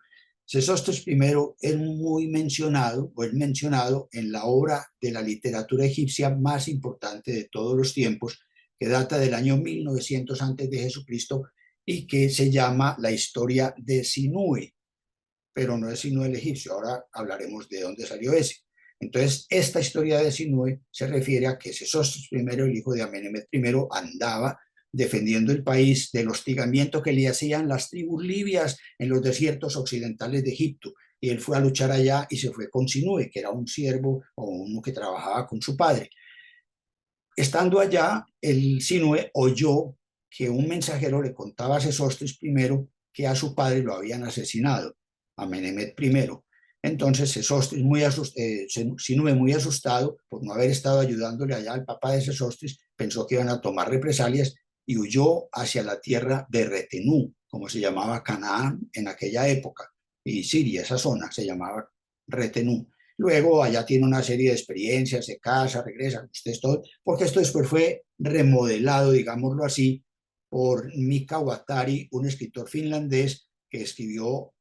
Sesostris I es muy mencionado, o es mencionado en la obra de la literatura egipcia más importante de todos los tiempos, que data del año 1900 antes de Jesucristo y que se llama la historia de Sinue, pero no es Sinue el egipcio. Ahora hablaremos de dónde salió ese. Entonces, esta historia de Sinue se refiere a que Sesostris I, el hijo de Amenemhet I, andaba defendiendo el país del hostigamiento que le hacían las tribus libias en los desiertos occidentales de Egipto. Y él fue a luchar allá y se fue con Sinue, que era un siervo o uno que trabajaba con su padre. Estando allá, el Sinue oyó que un mensajero le contaba a Sesostris I que a su padre lo habían asesinado, a Amenemhet I. Entonces Sesostris, Sinue, muy asustado por no haber estado ayudándole allá al papá de Sesostris, pensó que iban a tomar represalias y huyó hacia la tierra de Retenú, como se llamaba Canaán en aquella época, y Siria, esa zona se llamaba Retenú. Luego allá tiene una serie de experiencias, se casa, regresa, ustedes todo, porque esto después fue remodelado, digámoslo así, por Mika Watari, un escritor finlandés que escribió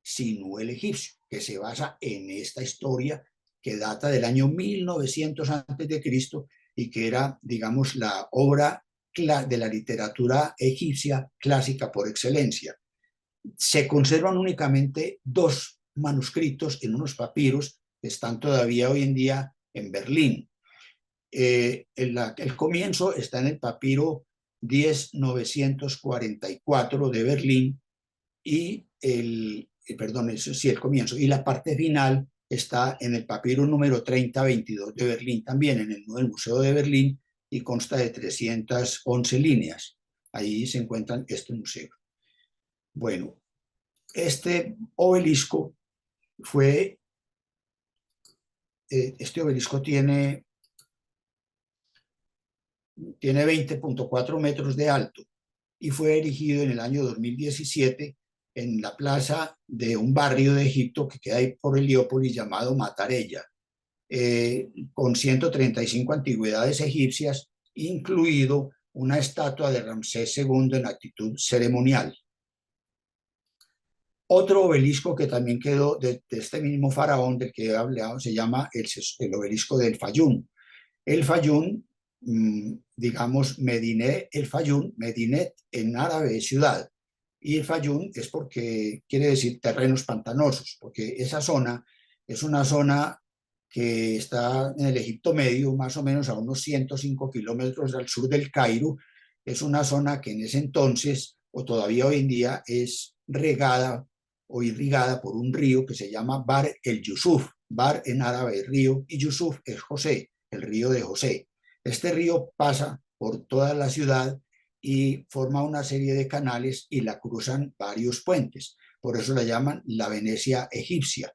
Sinú el egipcio, que se basa en esta historia que data del año 1900 antes de Cristo y que era, digamos, la obra de la literatura egipcia clásica por excelencia. Se conservan únicamente dos manuscritos en unos papiros que están todavía hoy en día en Berlín. El comienzo está en el papiro 10.944 de Berlín y perdón, eso sí, el comienzo, y la parte final está en el papiro número 3022 de Berlín, también en el Museo de Berlín, y consta de 311 líneas. Ahí se encuentran este museo. Bueno, este obelisco este obelisco tiene 20.4 metros de alto y fue erigido en el año 2017 en la plaza de un barrio de Egipto que queda ahí por Heliópolis llamado Matarella, con 135 antigüedades egipcias, incluido una estatua de Ramsés II en actitud ceremonial. Otro obelisco que también quedó de este mismo faraón del que he hablado se llama el obelisco del Fayum. El Fayum, digamos, Medinet el Fayum, Medinet en árabe es ciudad, y el Fayum es porque quiere decir terrenos pantanosos, porque esa zona es una zona que está en el Egipto Medio, más o menos a unos 105 kilómetros al sur del Cairo. Es una zona que en ese entonces, o todavía hoy en día, es regada o irrigada por un río que se llama Bar el Yusuf. Bar en árabe es río y Yusuf es José, el río de José. Este río pasa por toda la ciudad y forma una serie de canales y la cruzan varios puentes. Por eso la llaman la Venecia egipcia.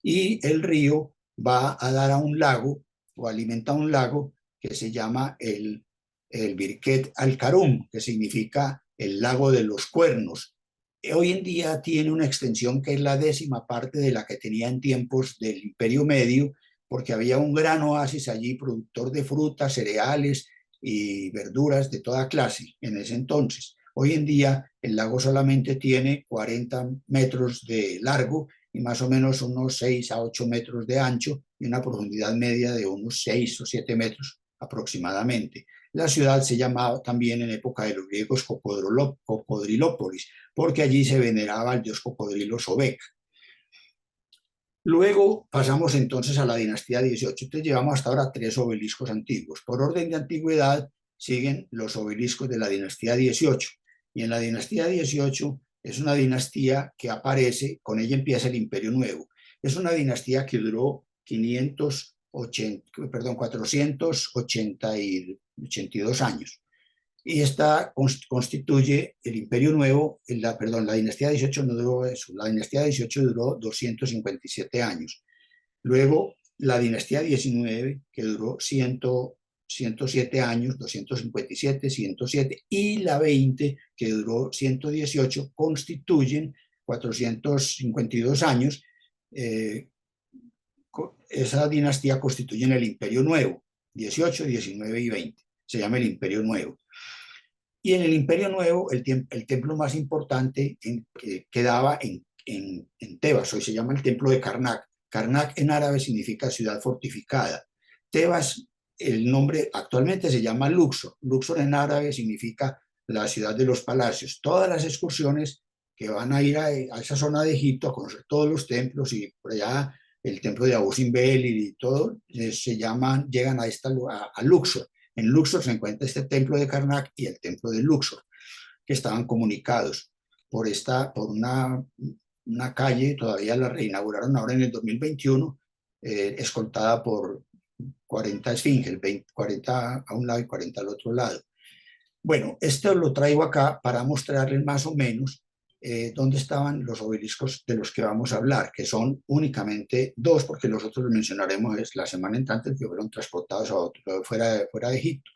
Y el río va a dar a un lago o alimenta un lago que se llama el Birket al-Karum, que significa el lago de los cuernos. Hoy en día tiene una extensión que es la 10ª parte de la que tenía en tiempos del Imperio Medio, porque había un gran oasis allí productor de frutas, cereales y verduras de toda clase en ese entonces. Hoy en día el lago solamente tiene 40 metros de largo y más o menos unos 6 a 8 metros de ancho y una profundidad media de unos 6 o 7 metros aproximadamente. La ciudad se llamaba también en época de los griegos Cocodrilópolis, porque allí se veneraba al dios cocodrilo Sobek. Luego pasamos entonces a la dinastía 18. Entonces llevamos hasta ahora 3 obeliscos antiguos. Por orden de antigüedad siguen los obeliscos de la dinastía 18. Y en la dinastía 18 es una dinastía que aparece, con ella empieza el Imperio Nuevo. Es una dinastía que duró 482 años. Y esta constituye el Imperio Nuevo, la dinastía 18 no duró eso, la dinastía 18 duró 257 años. Luego la dinastía 19, que duró 107 años, 257, 107, y la 20, que duró 118, constituyen 452 años. Esa dinastía constituye el Imperio Nuevo, 18, 19 y 20. Se llama el Imperio Nuevo. Y en el Imperio Nuevo, el templo más importante quedaba en Tebas, hoy se llama el templo de Karnak. Karnak en árabe significa ciudad fortificada. Tebas, el nombre actualmente se llama Luxor. Luxor en árabe significa la ciudad de los palacios. Todas las excursiones que van a ir a esa zona de Egipto a conocer todos los templos y por allá el templo de Abu Simbel y todo, llegan a Luxor. En Luxor se encuentra este templo de Karnak y el templo de Luxor, que estaban comunicados por una calle, todavía la reinauguraron ahora en el 2021, escoltada por 40 esfinges, 40 a un lado y 40 al otro lado. Bueno, esto lo traigo acá para mostrarles más o menos dónde estaban los obeliscos de los que vamos a hablar, que son únicamente 2, porque los otros los mencionaremos la semana entrante, que fueron transportados fuera de Egipto.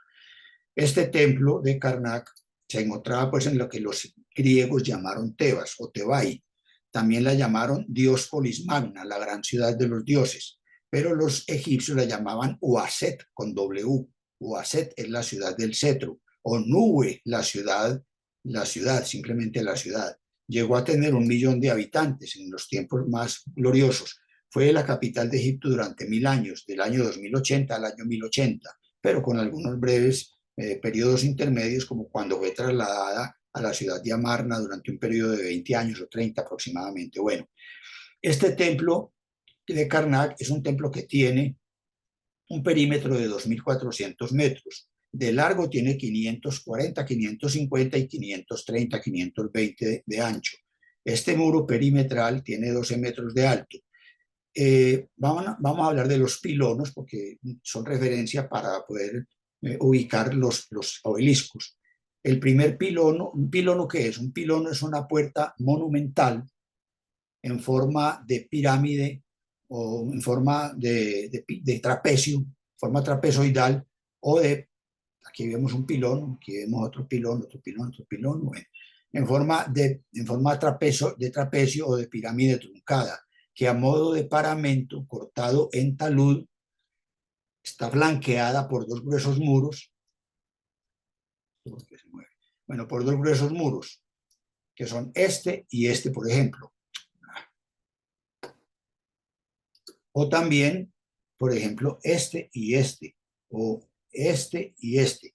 Este templo de Karnak se encontraba pues en lo que los griegos llamaron Tebas o Tebai. También la llamaron Diospolis Magna, la gran ciudad de los dioses, pero los egipcios la llamaban Uaset con W. Uaset es la ciudad del cetro, o Nube, la ciudad, simplemente la ciudad. Llegó a tener 1 millón de habitantes en los tiempos más gloriosos. Fue la capital de Egipto durante 1000 años, del año 2080 al año 1080, pero con algunos breves periodos intermedios, como cuando fue trasladada a la ciudad de Amarna durante un periodo de 20 años o 30 aproximadamente. Bueno, este templo de Karnak es un templo que tiene un perímetro de 2.400 metros. De largo tiene 540, 550 y 530, 520 de ancho. Este muro perimetral tiene 12 metros de alto. Vamos a hablar de los pilonos porque son referencia para poder ubicar los obeliscos. El primer pilono, ¿un pilono qué es? Un pilono es una puerta monumental en forma de pirámide o en forma de trapecio, forma trapezoidal, o de, aquí vemos un pilón, aquí vemos otro pilón, otro pilón, otro pilón, bueno, en forma de trapecio o de pirámide truncada, que a modo de paramento cortado en talud está flanqueada por dos gruesos muros, bueno, por dos gruesos muros, que son este y este, por ejemplo. O también, por ejemplo, este y este, o este y este.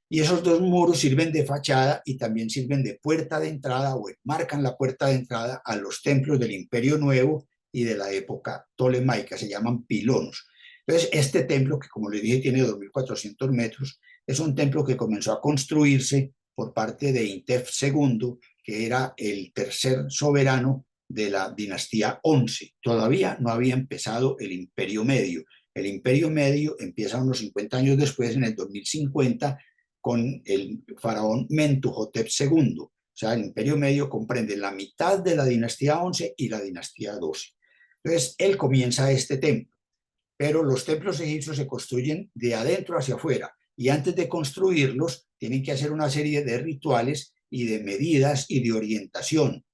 Y esos dos muros sirven de fachada y también sirven de puerta de entrada o marcan la puerta de entrada a los templos del Imperio Nuevo y de la época tolemaica, se llaman pilonos. Entonces, este templo, que como les dije tiene 2.400 metros, es un templo que comenzó a construirse por parte de Intef II, que era el tercer soberano de la dinastía 11. Todavía no había empezado el Imperio Medio. El Imperio Medio empieza unos 50 años después, en el 2050, con el faraón Mentuhotep II. O sea, el Imperio Medio comprende la mitad de la dinastía 11 y la dinastía 12. Entonces, él comienza este templo, pero los templos egipcios se construyen de adentro hacia afuera y antes de construirlos tienen que hacer una serie de rituales y de medidas y de orientación,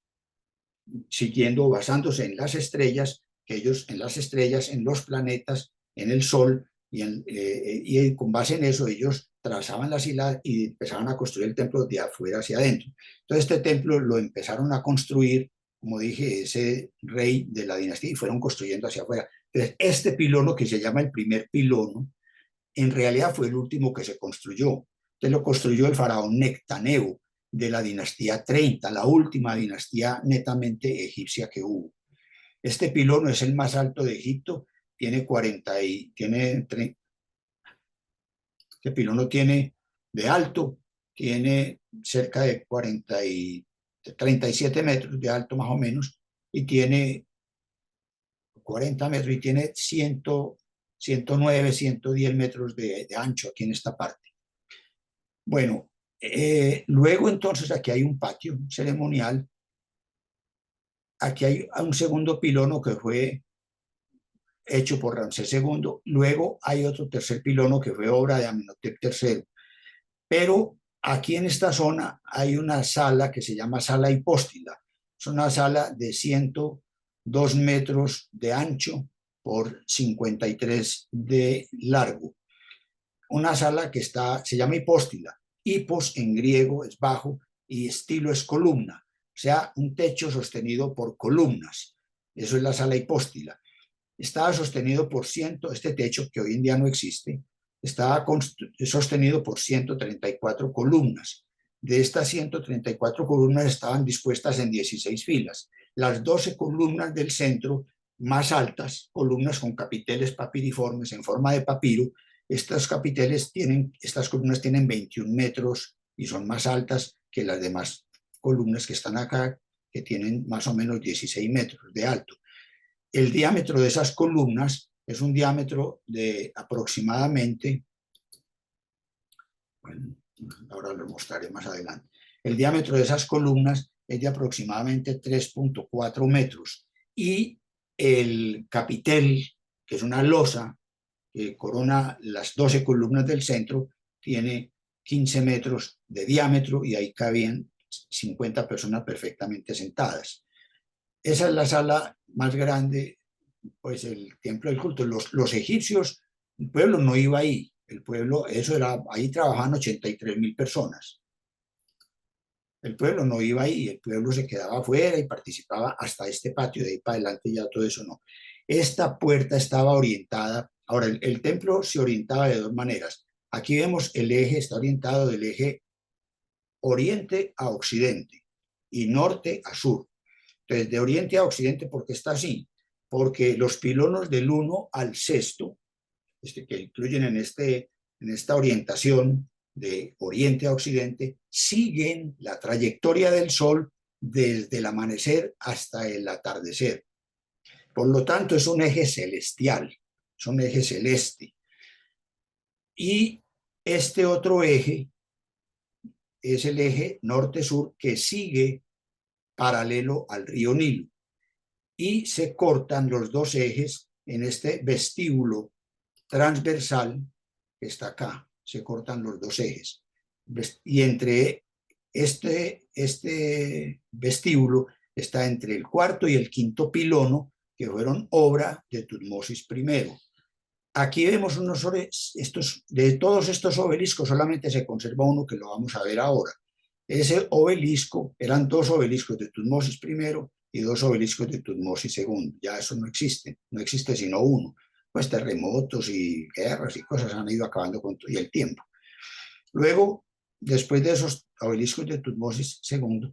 siguiendo, basándose en las estrellas, que ellos en las estrellas, en los planetas, en el sol, y con base en eso ellos trazaban las islas y empezaban a construir el templo de afuera hacia adentro. Entonces este templo lo empezaron a construir, como dije, ese rey de la dinastía, y fueron construyendo hacia afuera. Entonces este pilono, que se llama el primer pilono, en realidad fue el último que se construyó. Entonces lo construyó el faraón Nectanebo de la dinastía 30, la última dinastía netamente egipcia que hubo. Este pilono es el más alto de Egipto, tiene 40 y tiene este pilono tiene de alto, tiene cerca de 37 metros de alto más o menos, y tiene 40 metros y tiene 109, 110 metros de ancho aquí en esta parte. Bueno, luego entonces aquí hay un patio ceremonial. Aquí hay un segundo pilono que fue hecho por Ramsés II. Luego hay otro tercer pilono que fue obra de Amenhotep III. Pero aquí en esta zona hay una sala que se llama sala hipóstila. Es una sala de 102 metros de ancho por 53 de largo. Una sala que se llama hipóstila. Hipos en griego es bajo y estilo es columna. O sea, un techo sostenido por columnas. Eso es la sala hipóstila. Estaba sostenido por este techo que hoy en día no existe, estaba sostenido por 134 columnas. De estas 134 columnas estaban dispuestas en 16 filas. Las 12 columnas del centro, más altas, columnas con capiteles papiriformes en forma de papiro, estas columnas tienen 21 metros y son más altas que las demás columnas que están acá, que tienen más o menos 16 metros de alto. El diámetro de esas columnas es un diámetro de aproximadamente, bueno, ahora lo mostraré más adelante, el diámetro de esas columnas es de aproximadamente 3.4 metros y el capitel, que es una losa que corona las 12 columnas del centro, tiene 15 metros de diámetro y ahí cabían 50 personas perfectamente sentadas. Esa es la sala más grande, pues el templo del culto. Los egipcios, el pueblo no iba ahí, El pueblo, eso era, ahí trabajaban 83.000 personas. El pueblo no iba ahí, el pueblo se quedaba afuera y participaba hasta este patio, de ahí para adelante ya todo eso no. Esta puerta estaba orientada, ahora el templo se orientaba de dos maneras. Aquí vemos el eje, está orientado del eje oriente a occidente y norte a sur. Entonces, de oriente a occidente, ¿por qué está así? Porque los pilonos del 1 al 6, que incluyen en esta orientación de oriente a occidente, siguen la trayectoria del sol desde el amanecer hasta el atardecer. Por lo tanto, es un eje celestial, es un eje celeste. Y este otro eje es el eje norte-sur que sigue paralelo al río Nilo. Y se cortan los dos ejes en este vestíbulo transversal que está acá. Se cortan los dos ejes. Y entre este vestíbulo está entre el cuarto y el quinto pilono, que fueron obra de Tutmosis I. Aquí vemos de todos estos obeliscos, solamente se conserva uno que lo vamos a ver ahora. Ese obelisco, eran dos obeliscos de Tutmosis I y dos obeliscos de Tutmosis II. Ya eso no existe, no existe sino uno. Pues terremotos y guerras y cosas han ido acabando con todo y el tiempo. Luego, después de esos obeliscos de Tutmosis II,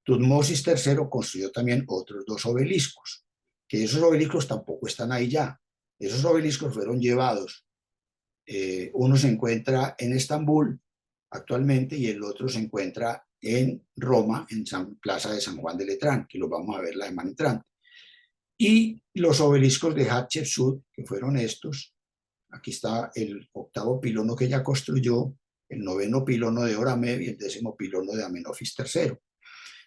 Tutmosis III construyó también otros dos obeliscos, que esos obeliscos tampoco están ahí ya. Esos obeliscos fueron llevados. Uno se encuentra en Estambul actualmente y el otro se encuentra en Roma, en Plaza de San Juan de Letrán, que lo vamos a ver la semana entrante. Y los obeliscos de Hatshepsut, que fueron estos. Aquí está el octavo pilono que ella construyó, el noveno pilono de Oramev y el décimo pilono de Amenofis III.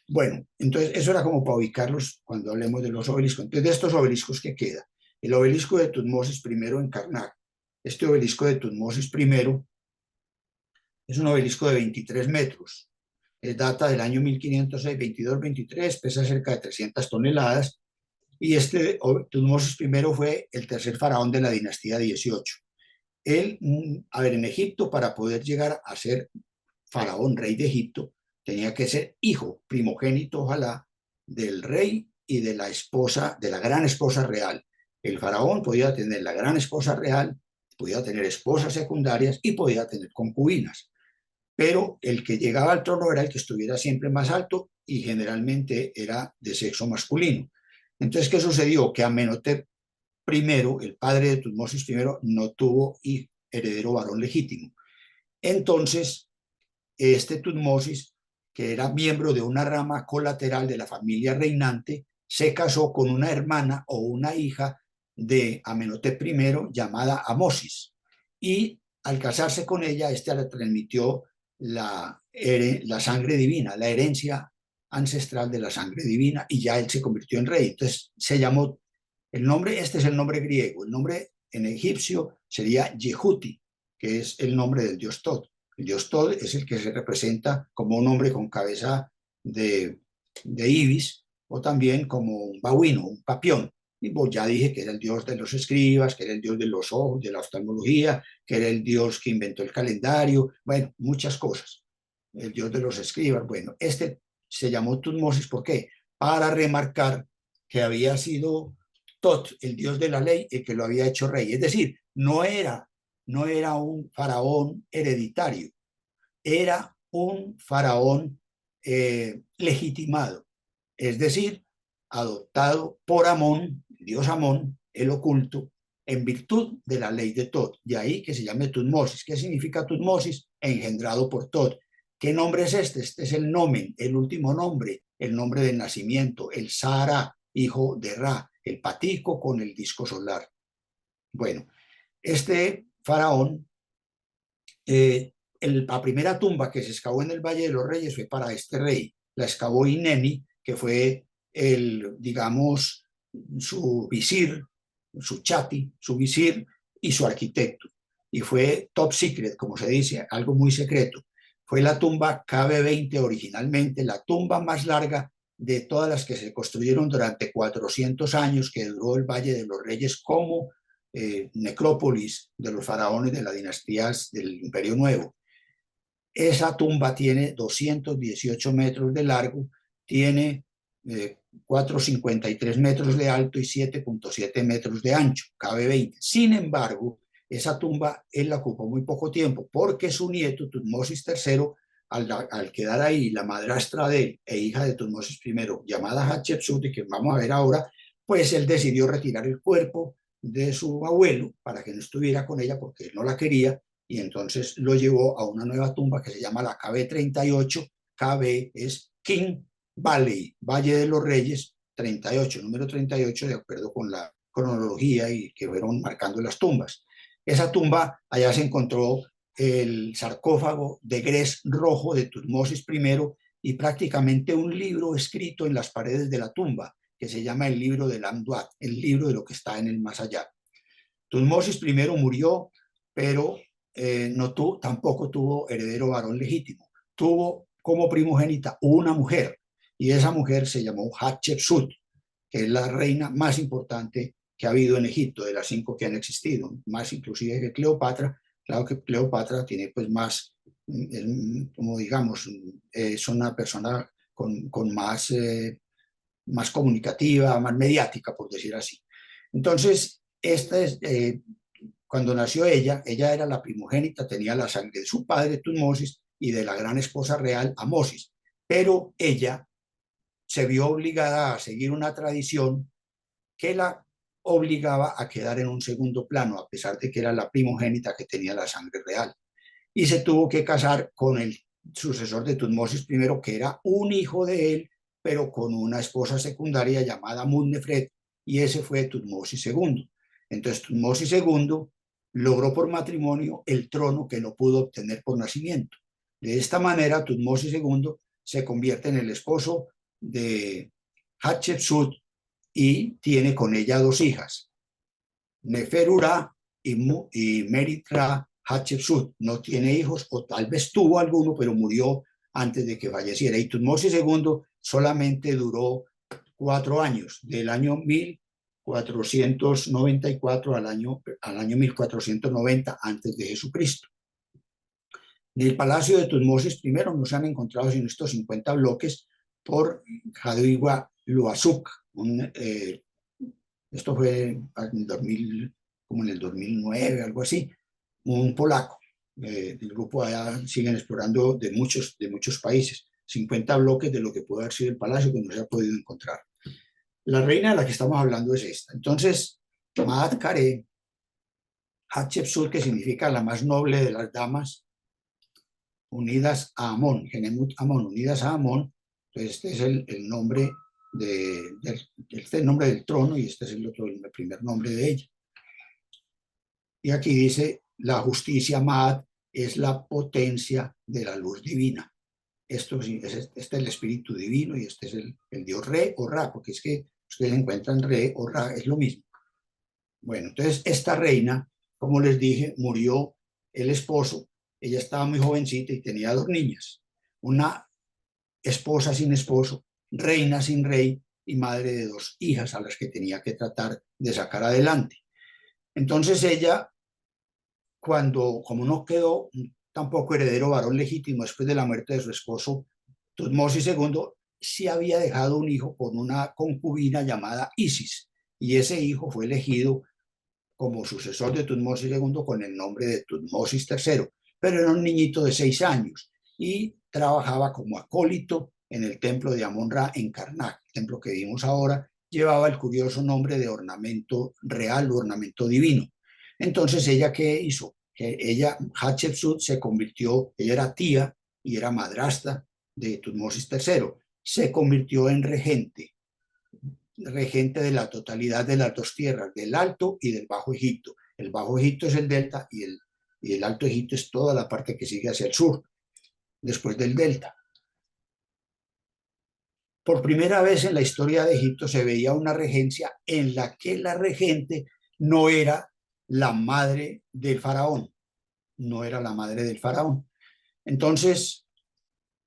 Bueno, entonces eso era como para ubicarlos cuando hablemos de los obeliscos. Entonces, de estos obeliscos que queda, el obelisco de Tutmosis I en Karnak. Este obelisco de Tutmosis I es un obelisco de 23 metros. Data del año 1506, 22-23, pesa cerca de 300 toneladas. Y este Tutmosis I fue el tercer faraón de la dinastía 18. Él, a ver, en Egipto, para poder llegar a ser faraón, rey de Egipto, tenía que ser hijo primogénito, ojalá, del rey y de la esposa, de la gran esposa real. El faraón podía tener la gran esposa real, podía tener esposas secundarias y podía tener concubinas. Pero el que llegaba al trono era el que estuviera siempre más alto y generalmente era de sexo masculino. Entonces, ¿qué sucedió? Que Amenhotep primero, el padre de Tutmosis I, no tuvo heredero varón legítimo. Entonces, este Tutmosis, que era miembro de una rama colateral de la familia reinante, se casó con una hermana o una hija de Amenhotep I llamada Amosis. Y al casarse con ella, este le transmitió la sangre divina, la herencia ancestral de la sangre divina, y ya él se convirtió en rey. Entonces se llamó, el nombre, este es el nombre griego, el nombre en egipcio sería Yehuti, que es el nombre del dios Tot. El dios Tod es el que se representa como un hombre con cabeza de ibis o también como un babuino, un papión. Y pues ya dije que era el dios de los escribas, que era el dios de los ojos, de la oftalmología, que era el dios que inventó el calendario, bueno, muchas cosas. El dios de los escribas. Bueno, este se llamó Tutmosis, ¿por qué? Para remarcar que había sido Tot, el dios de la ley, el que lo había hecho rey. Es decir, no era un faraón hereditario, era un faraón legitimado, es decir, adoptado por Amón, dios Amón, el oculto, en virtud de la ley de Tot. De ahí que se llame Tutmosis. ¿Qué significa Tutmosis? Engendrado por Tot. ¿Qué nombre es este? Este es el nomen, el último nombre, el nombre del nacimiento, el Sahara, hijo de Ra, el patico con el disco solar. Bueno, este faraón, la primera tumba que se excavó en el Valle de los Reyes fue para este rey. La excavó Ineni, que fue digamos, su visir, su chati, su visir y su arquitecto. Y fue top secret, como se dice, algo muy secreto. Fue la tumba KB20 originalmente, la tumba más larga de todas las que se construyeron durante 400 años que duró el Valle de los Reyes como necrópolis de los faraones de las dinastías del Imperio Nuevo. Esa tumba tiene 218 metros de largo, tiene 4,53 metros de alto y 7,7 metros de ancho, cabe 20. Sin embargo, esa tumba él la ocupó muy poco tiempo porque su nieto, Tutmosis III, al quedar ahí la madrastra de él e hija de Tutmosis I, llamada Hatshepsut, y que vamos a ver ahora, pues él decidió retirar el cuerpo de su abuelo para que no estuviera con ella porque él no la quería, y entonces lo llevó a una nueva tumba que se llama la KB38. KB es King Valley, Valle de los Reyes 38, número 38, de acuerdo con la cronología y que fueron marcando las tumbas. Esa tumba, allá se encontró el sarcófago de grés rojo de Tutmosis I y prácticamente un libro escrito en las paredes de la tumba, que se llama el libro del Amduat, el libro de lo que está en el más allá. Tutmosis I murió, pero tampoco tuvo heredero varón legítimo. Tuvo como primogénita una mujer, y esa mujer se llamó Hatshepsut, que es la reina más importante que ha habido en Egipto, de las 5 que han existido, más inclusive que Cleopatra. Claro que Cleopatra tiene pues más, como digamos, es una persona con más comunicativa, más mediática, por decir así. Entonces, cuando nació ella era la primogénita, tenía la sangre de su padre, Tutmosis, y de la gran esposa real, Amosis, pero ella se vio obligada a seguir una tradición que la obligaba a quedar en un segundo plano, a pesar de que era la primogénita que tenía la sangre real. Y se tuvo que casar con el sucesor de Tutmosis I, que era un hijo de él, pero con una esposa secundaria llamada Mutnefret, y ese fue Tutmosis II. Entonces Tutmosis II logró por matrimonio el trono que no pudo obtener por nacimiento. De esta manera, Tutmosis II se convierte en el esposo de Hatshepsut y tiene con ella 2 hijas, Neferura y Meritra Hatshepsut. No tiene hijos, o tal vez tuvo alguno, pero murió antes de que falleciera. Y Tutmosis II solamente duró 4 años, del año 1494 al año 1490 antes de Jesucristo. En el palacio de Tutmosis I no se han encontrado sino estos 50 bloques por Jadwiga Luasuk. Esto fue en el 2000, como en el 2009, algo así, un polaco. El grupo allá siguen explorando de muchos países, 50 bloques de lo que puede haber sido el palacio que no se ha podido encontrar. La reina de la que estamos hablando es esta. Entonces, Maat Kare Hatshepsut, que significa la más noble de las damas, unidas a Amón, Genemut Amón, unidas a Amón. Entonces, este es el nombre este es el nombre del trono y este es el primer nombre de ella. Y aquí dice, la justicia Maat es la potencia de la luz divina. Este es el espíritu divino y este es el dios Re o Ra, porque es que ustedes encuentran Re o Ra, es lo mismo. Bueno, entonces esta reina, como les dije, murió el esposo. Ella estaba muy jovencita y tenía 2 niñas. Una esposa sin esposo, reina sin rey y madre de 2 hijas a las que tenía que tratar de sacar adelante. Entonces ella, como no quedó tampoco heredero varón legítimo después de la muerte de su esposo Tutmosis II, sí había dejado un hijo con una concubina llamada Isis, y ese hijo fue elegido como sucesor de Tutmosis II con el nombre de Tutmosis III, pero era un niñito de 6 años y trabajaba como acólito en el templo de Amon-Ra en Karnak. El templo que vimos ahora llevaba el curioso nombre de ornamento real o ornamento divino. Entonces, ¿ella qué hizo? Que ella, Hatshepsut, se convirtió, ella era tía y era madrastra de Tutmosis III, se convirtió en regente de la totalidad de las 2 tierras, del Alto y del Bajo Egipto. El Bajo Egipto es el delta y el Alto Egipto es toda la parte que sigue hacia el sur, después del delta. Por primera vez en la historia de Egipto se veía una regencia en la que la regente no era la madre del faraón, no era la madre del faraón. Entonces,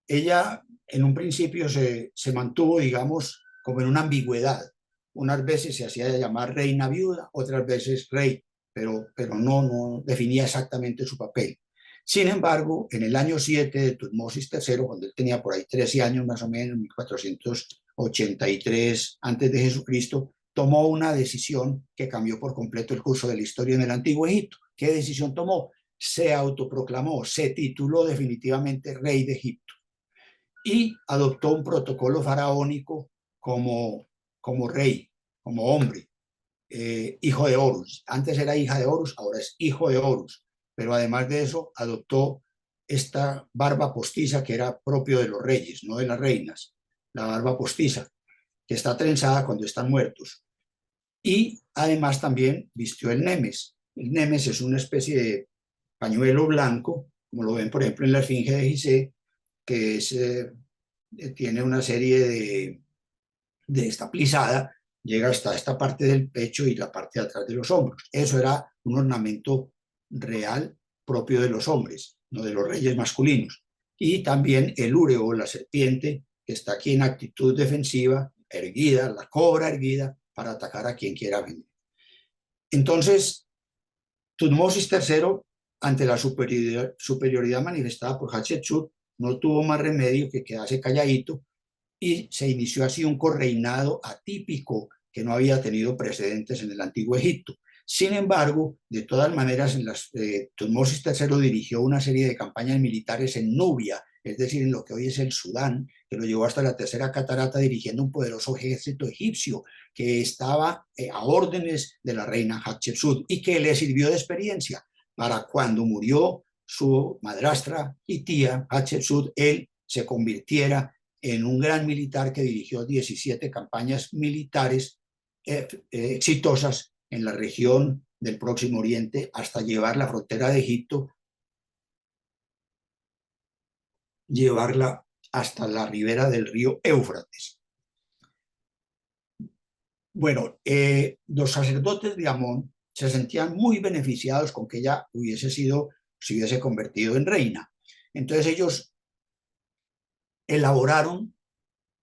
ella en un principio se mantuvo, digamos, como en una ambigüedad. Unas veces se hacía llamar reina viuda, otras veces rey. pero no definía exactamente su papel. Sin embargo, en el año 7 de Tutmosis III, cuando él tenía por ahí 13 años más o menos, 1483 antes de Jesucristo, tomó una decisión que cambió por completo el curso de la historia en el Antiguo Egipto. ¿Qué decisión tomó? Se autoproclamó, se tituló definitivamente rey de Egipto y adoptó un protocolo faraónico como rey, como hombre, hijo de Horus. Antes era hija de Horus, ahora es hijo de Horus. Pero además de eso, adoptó esta barba postiza que era propio de los reyes, no de las reinas, la barba postiza, que está trenzada cuando están muertos. Y además también vistió el nemes. El nemes es una especie de pañuelo blanco, como lo ven por ejemplo en la Esfinge de Gizeh, que tiene una serie de esta plisada, llega hasta esta parte del pecho y la parte de atrás de los hombros. Eso era un ornamento real propio de los hombres, no de los reyes masculinos. Y también el úreo, la serpiente, que está aquí en actitud defensiva, erguida, la cobra erguida, para atacar a quien quiera venir. Entonces, Tutmosis III, ante la superioridad manifestada por Hatshepsut, no tuvo más remedio que quedarse calladito y se inició así un correinado atípico que no había tenido precedentes en el Antiguo Egipto. Sin embargo, de todas maneras, Tutmosis III dirigió una serie de campañas militares en Nubia, es decir, en lo que hoy es el Sudán, que lo llevó hasta la Tercera Catarata dirigiendo un poderoso ejército egipcio que estaba a órdenes de la reina Hatshepsut y que le sirvió de experiencia para cuando murió su madrastra y tía Hatshepsut, él se convirtiera en un gran militar que dirigió 17 campañas militares exitosas en la región del Próximo Oriente hasta llevar la frontera de Egipto, llevarla hasta la ribera del río Éufrates. Bueno, los sacerdotes de Amón se sentían muy beneficiados con que ella se hubiese convertido en reina. Entonces ellos elaboraron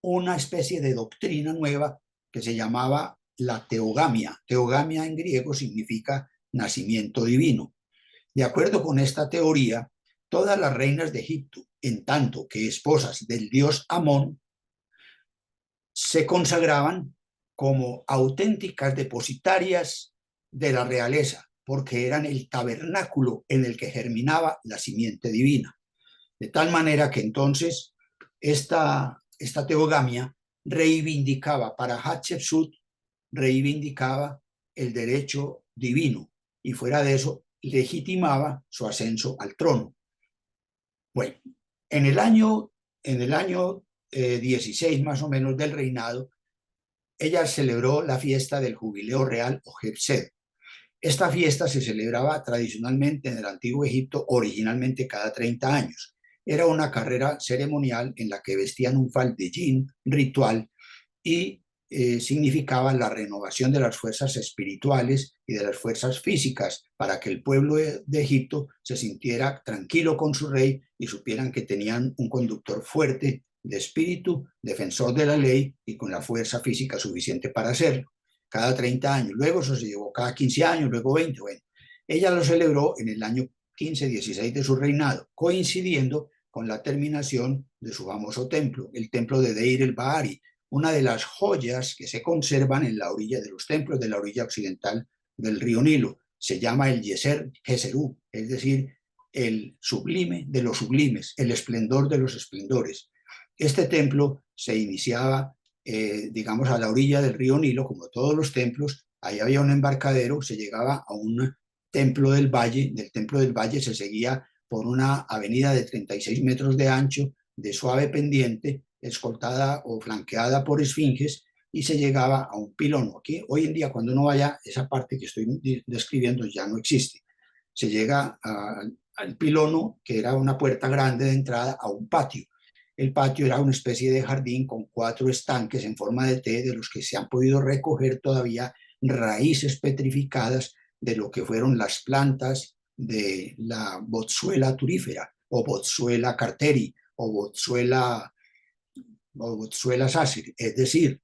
una especie de doctrina nueva que se llamaba la teogamia. Teogamia en griego significa nacimiento divino. De acuerdo con esta teoría, todas las reinas de Egipto, en tanto que esposas del dios Amón, se consagraban como auténticas depositarias de la realeza, porque eran el tabernáculo en el que germinaba la simiente divina. De tal manera que entonces esta teogamia reivindicaba para Hatshepsut, reivindicaba el derecho divino y fuera de eso legitimaba su ascenso al trono. Bueno, en el año 16 más o menos del reinado, ella celebró la fiesta del jubileo real o Jebsed. Esta fiesta se celebraba tradicionalmente en el Antiguo Egipto, originalmente cada 30 años. Era una carrera ceremonial en la que vestían un faldellín ritual y significaba la renovación de las fuerzas espirituales y de las fuerzas físicas para que el pueblo de Egipto se sintiera tranquilo con su rey y supieran que tenían un conductor fuerte de espíritu, defensor de la ley y con la fuerza física suficiente para hacerlo. Cada 30 años, luego eso se llevó cada 15 años, luego 20. Bueno, ella lo celebró en el año 15-16 de su reinado, coincidiendo con la terminación de su famoso templo, el templo de Deir el-Bahari, una de las joyas que se conservan en la orilla de los templos de la orilla occidental del río Nilo. Se llama el Yeser Geserú, es decir, el sublime de los sublimes, el esplendor de los esplendores. Este templo se iniciaba, digamos, a la orilla del río Nilo, como todos los templos. Ahí había un embarcadero, se llegaba a un templo del valle. Del templo del valle se seguía por una avenida de 36 metros de ancho, de suave pendiente, escoltada o flanqueada por esfinges, y se llegaba a un pilono. Aquí, hoy en día, cuando uno vaya, esa parte que estoy describiendo ya no existe. Se llega al pilono, que era una puerta grande de entrada a un patio. El patio era una especie de jardín con 4 estanques en forma de T, de los que se han podido recoger todavía raíces petrificadas de lo que fueron las plantas de la Botsuela turífera, o Botsuela carteri, o Botsuela sácir, es decir,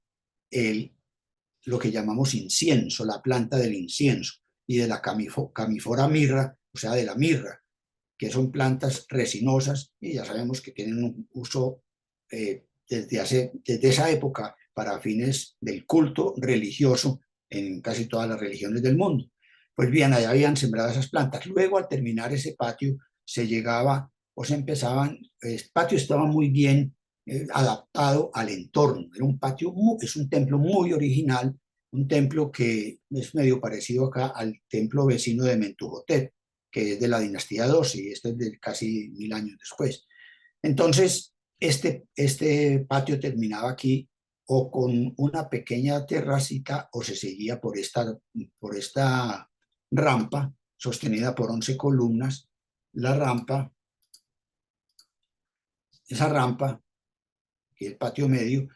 lo que llamamos incienso, la planta del incienso. y de la Camifora mirra, o sea, de la mirra, que son plantas resinosas y ya sabemos que tienen un uso desde esa época para fines del culto religioso en casi todas las religiones del mundo. Pues bien, allá habían sembrado esas plantas. Luego, al terminar ese patio, se llegaba o se empezaban, el patio estaba muy bien adaptado al entorno. Era un patio, es un templo muy original, un templo que es medio parecido acá al templo vecino de Mentuhotep, que es de la dinastía 12 y este es de casi 1000 años después. Entonces, este patio terminaba aquí o con una pequeña terracita o se seguía por esta rampa sostenida por 11 columnas. La rampa, esa rampa, que es el patio medio,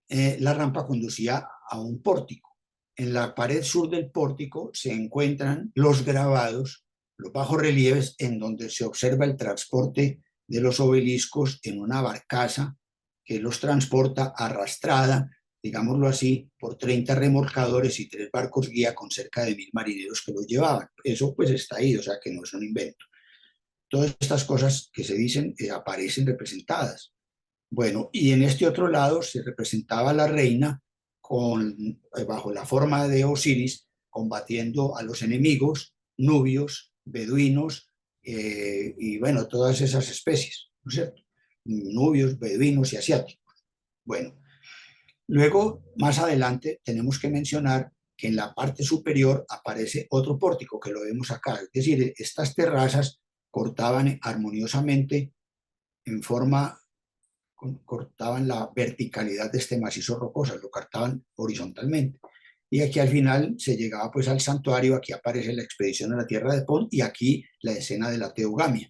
la rampa conducía a un pórtico. En la pared sur del pórtico se encuentran los grabados, los bajorrelieves, en donde se observa el transporte de los obeliscos en una barcaza que los transporta arrastrada, digámoslo así, por 30 remolcadores y 3 barcos guía con cerca de 1000 marineros que los llevaban. Eso pues está ahí, o sea que no es un invento. Todas estas cosas que se dicen aparecen representadas. Bueno, y en este otro lado se representaba a la reina bajo la forma de Osiris, combatiendo a los enemigos, nubios, beduinos, y bueno, todas esas especies, ¿no es cierto? Nubios, beduinos y asiáticos. Bueno, luego, más adelante, tenemos que mencionar que en la parte superior aparece otro pórtico, que lo vemos acá. Es decir, estas terrazas cortaban armoniosamente en forma cortaban la verticalidad de este macizo rocoso, lo cortaban horizontalmente. Y aquí al final se llegaba pues al santuario, aquí aparece la expedición a la tierra de Pon y aquí la escena de la teogamia.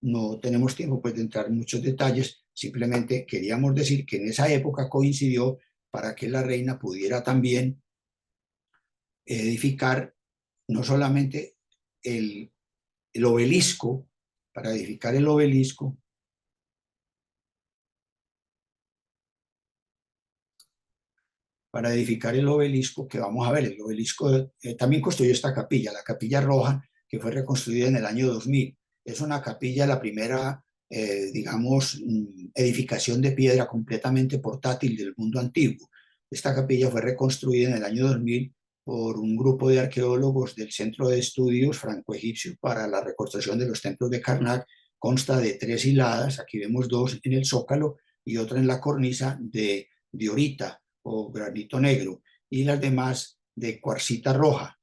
No tenemos tiempo pues de entrar en muchos detalles, simplemente queríamos decir que en esa época coincidió para que la reina pudiera también edificar no solamente el, el obelisco, para edificar el obelisco, que vamos a ver, el obelisco también construyó esta capilla, la Capilla Roja, que fue reconstruida en el año 2000. Es una capilla, la primera, digamos, edificación de piedra completamente portátil del mundo antiguo. Esta capilla fue reconstruida en el año 2000 por un grupo de arqueólogos del Centro de Estudios Franco-Egipcio para la reconstrucción de los templos de Karnak. Consta de 3 hiladas, aquí vemos 2 en el zócalo y otra en la cornisa de diorita o granito negro, y las demás de cuarcita roja.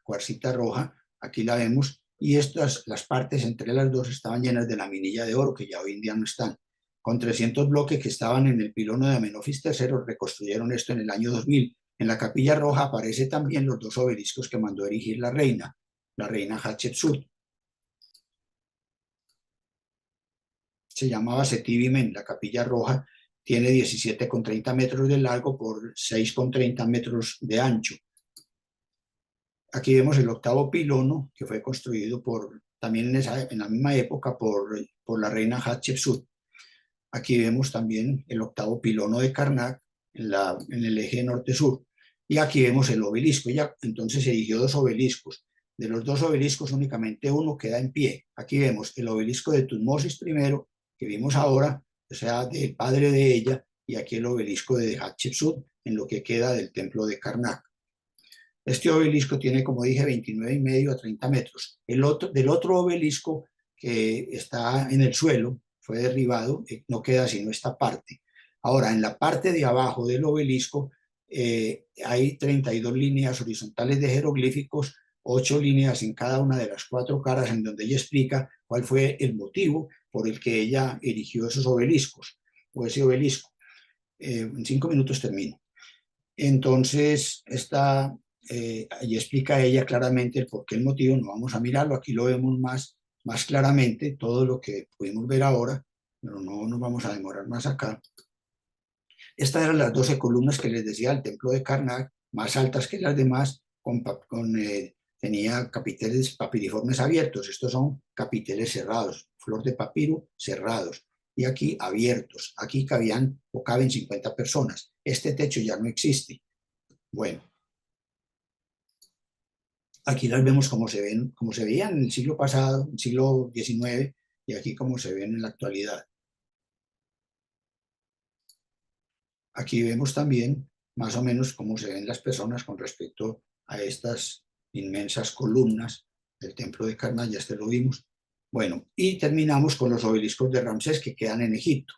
Cuarcita roja, aquí la vemos, y estas, las partes entre las dos estaban llenas de laminilla de oro, que ya hoy en día no están. Con 300 bloques que estaban en el pilono de Amenofis III, reconstruyeron esto en el año 2000. En la Capilla Roja aparece también los 2 obeliscos que mandó erigir la reina Hatshepsut. Se llamaba Setivimen, la Capilla Roja, tiene 17,30 metros de largo por 6,30 metros de ancho. Aquí vemos el 8º pilono, que fue construido también en la misma época por la reina Hatshepsut. Aquí vemos también el 8º pilono de Karnak en el eje norte-sur. Y aquí vemos el obelisco. Ya, entonces se erigió 2 obeliscos. De los 2 obeliscos únicamente uno queda en pie. Aquí vemos el obelisco de Tutmosis I, que vimos ahora, o sea, del padre de ella, y aquí el obelisco de Hatshepsut, en lo que queda del templo de Karnak. Este obelisco tiene, como dije, 29,5 a 30 metros. Del otro obelisco que está en el suelo, fue derribado, no queda sino esta parte. Ahora, en la parte de abajo del obelisco hay 32 líneas horizontales de jeroglíficos, 8 líneas en cada una de las 4 caras, en donde ella explica cuál fue el motivo por el que ella erigió esos obeliscos, o ese obelisco. En 5 minutos termino. Entonces, ahí explica ella claramente el por qué el motivo. No vamos a mirarlo, aquí lo vemos más claramente, todo lo que pudimos ver ahora, pero no nos vamos a demorar más acá. Estas eran las 12 columnas que les decía del templo de Karnak, más altas que las demás, tenía capiteles papiriformes abiertos. Estos son capiteles cerrados, flor de papiro cerrados, y aquí abiertos. Aquí cabían o caben 50 personas. Este techo ya no existe. Bueno, Aquí las vemos como se veían en el siglo pasado, en el siglo XIX, y aquí como se ven en la actualidad. Aquí vemos también más o menos cómo se ven las personas con respecto a estas inmensas columnas del templo de Karnak, ya este lo vimos. Bueno, y terminamos con los obeliscos de Ramsés que quedan en Egipto.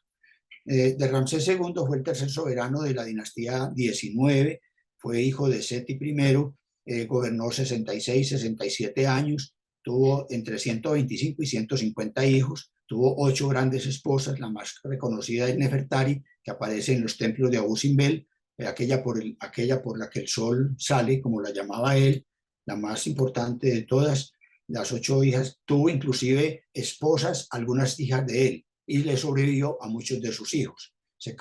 De Ramsés II fue el tercer soberano de la dinastía 19, fue hijo de Seti I, gobernó 66-67 años, tuvo entre 125 y 150 hijos, tuvo 8 grandes esposas, la más reconocida es Nefertari, que aparece en los templos de Abu Simbel, aquella por la que el sol sale, como la llamaba él, la más importante de todas, las 8 hijas, tuvo inclusive esposas, algunas hijas de él, y le sobrevivió a muchos de sus hijos. Se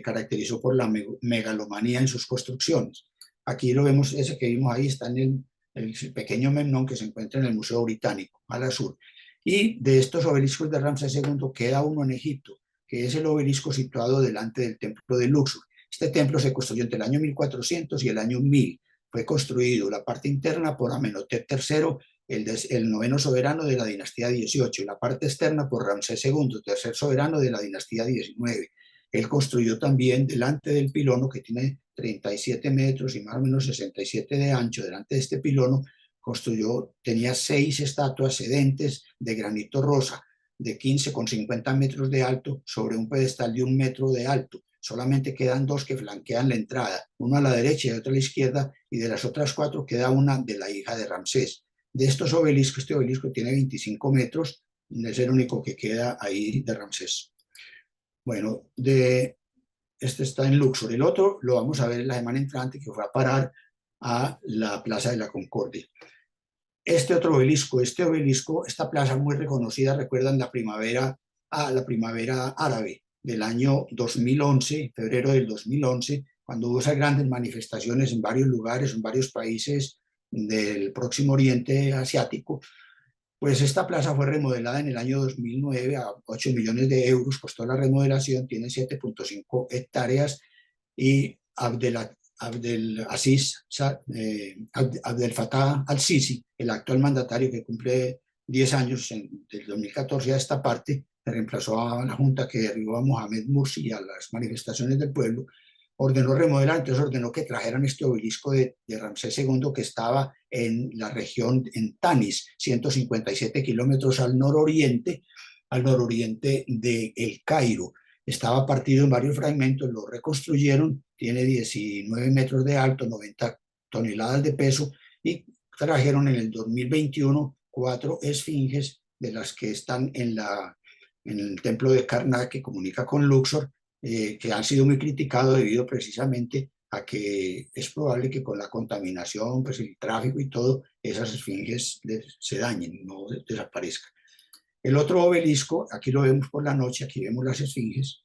caracterizó por la megalomanía en sus construcciones. Aquí lo vemos, ese que vimos ahí está en el pequeño Memnón que se encuentra en el Museo Británico, al sur. Y de estos obeliscos de Ramsés II queda uno en Egipto, que es el obelisco situado delante del templo de Luxor. Este templo se construyó entre el año 1400 y el año 1000. Fue construido la parte interna por Amenhotep III, el noveno soberano de la dinastía 18, y la parte externa por Ramsés II, tercer soberano de la dinastía 19. Él construyó también delante del pilono, que tiene 37 metros y más o menos 67 de ancho, delante de este pilono tenía 6 estatuas sedentes de granito rosa, de 15,50 metros de alto, sobre un pedestal de 1 metro de alto. Solamente quedan 2 que flanquean la entrada, uno a la derecha y otro a la izquierda, y de las otras 4 queda una de la hija de Ramsés. De estos obeliscos, este obelisco tiene 25 metros, es el único que queda ahí de Ramsés. Bueno, este está en Luxor. El otro lo vamos a ver en la semana entrante, que fue a parar a la Plaza de la Concordia. Este obelisco, esta plaza muy reconocida, recuerdan la primavera árabe del año 2011, febrero del 2011, cuando hubo esas grandes manifestaciones en varios lugares, en varios países del Próximo Oriente Asiático. Pues esta plaza fue remodelada en el año 2009 a 8 millones de euros, costó la remodelación, tiene 7,5 hectáreas y Abdel Fattah al-Sisi, el actual mandatario que cumple 10 años del 2014 a esta parte, reemplazó a la junta que derribó a Mohamed Mursi y a las manifestaciones del pueblo, ordenó remodelar, entonces ordenó que trajeran este obelisco de Ramsés II que estaba en la región, en Tanis, 157 kilómetros al nororiente de El Cairo. Estaba partido en varios fragmentos, lo reconstruyeron, tiene 19 metros de alto, 90 toneladas de peso, y trajeron en el 2021 4 esfinges de las que están en el templo de Karnak, que comunica con Luxor, que han sido muy criticados debido precisamente a que es probable que con la contaminación, pues el tráfico y todo, esas esfinges se dañen, no desaparezcan. El otro obelisco, aquí lo vemos por la noche, aquí vemos las esfinges,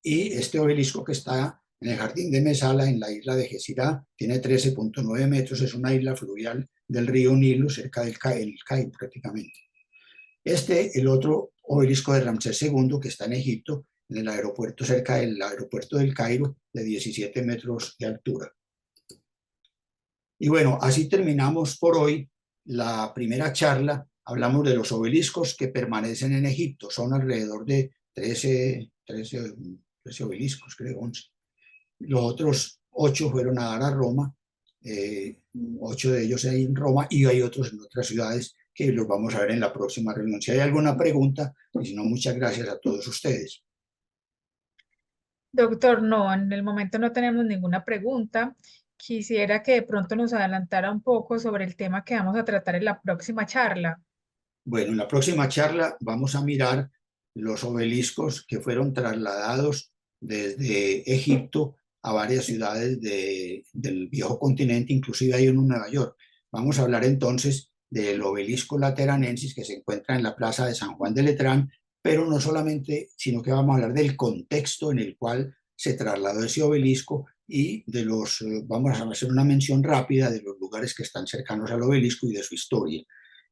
y este obelisco que está en el jardín de Mesala, en la isla de Gesirá, tiene 13,9 metros, es una isla fluvial del río Nilo, cerca del Cairo prácticamente. El otro obelisco de Ramsés II, que está en Egipto, en el aeropuerto, cerca del aeropuerto del Cairo, de 17 metros de altura. Y bueno, así terminamos por hoy la primera charla. Hablamos de los obeliscos que permanecen en Egipto, son alrededor de 13 obeliscos, creo, 11. Los otros 8 fueron a dar a Roma, 8 de ellos hay en Roma y hay otros en otras ciudades que los vamos a ver en la próxima reunión. Si hay alguna pregunta, y si no, muchas gracias a todos ustedes. Doctor, no, en el momento no tenemos ninguna pregunta. Quisiera que de pronto nos adelantara un poco sobre el tema que vamos a tratar en la próxima charla. Bueno, en la próxima charla vamos a mirar los obeliscos que fueron trasladados desde Egipto a varias ciudades del viejo continente, inclusive hay uno en Nueva York. Vamos a hablar entonces del obelisco lateranensis que se encuentra en la plaza de San Juan de Letrán, pero no solamente, sino que vamos a hablar del contexto en el cual se trasladó ese obelisco y vamos a hacer una mención rápida de los lugares que están cercanos al obelisco y de su historia.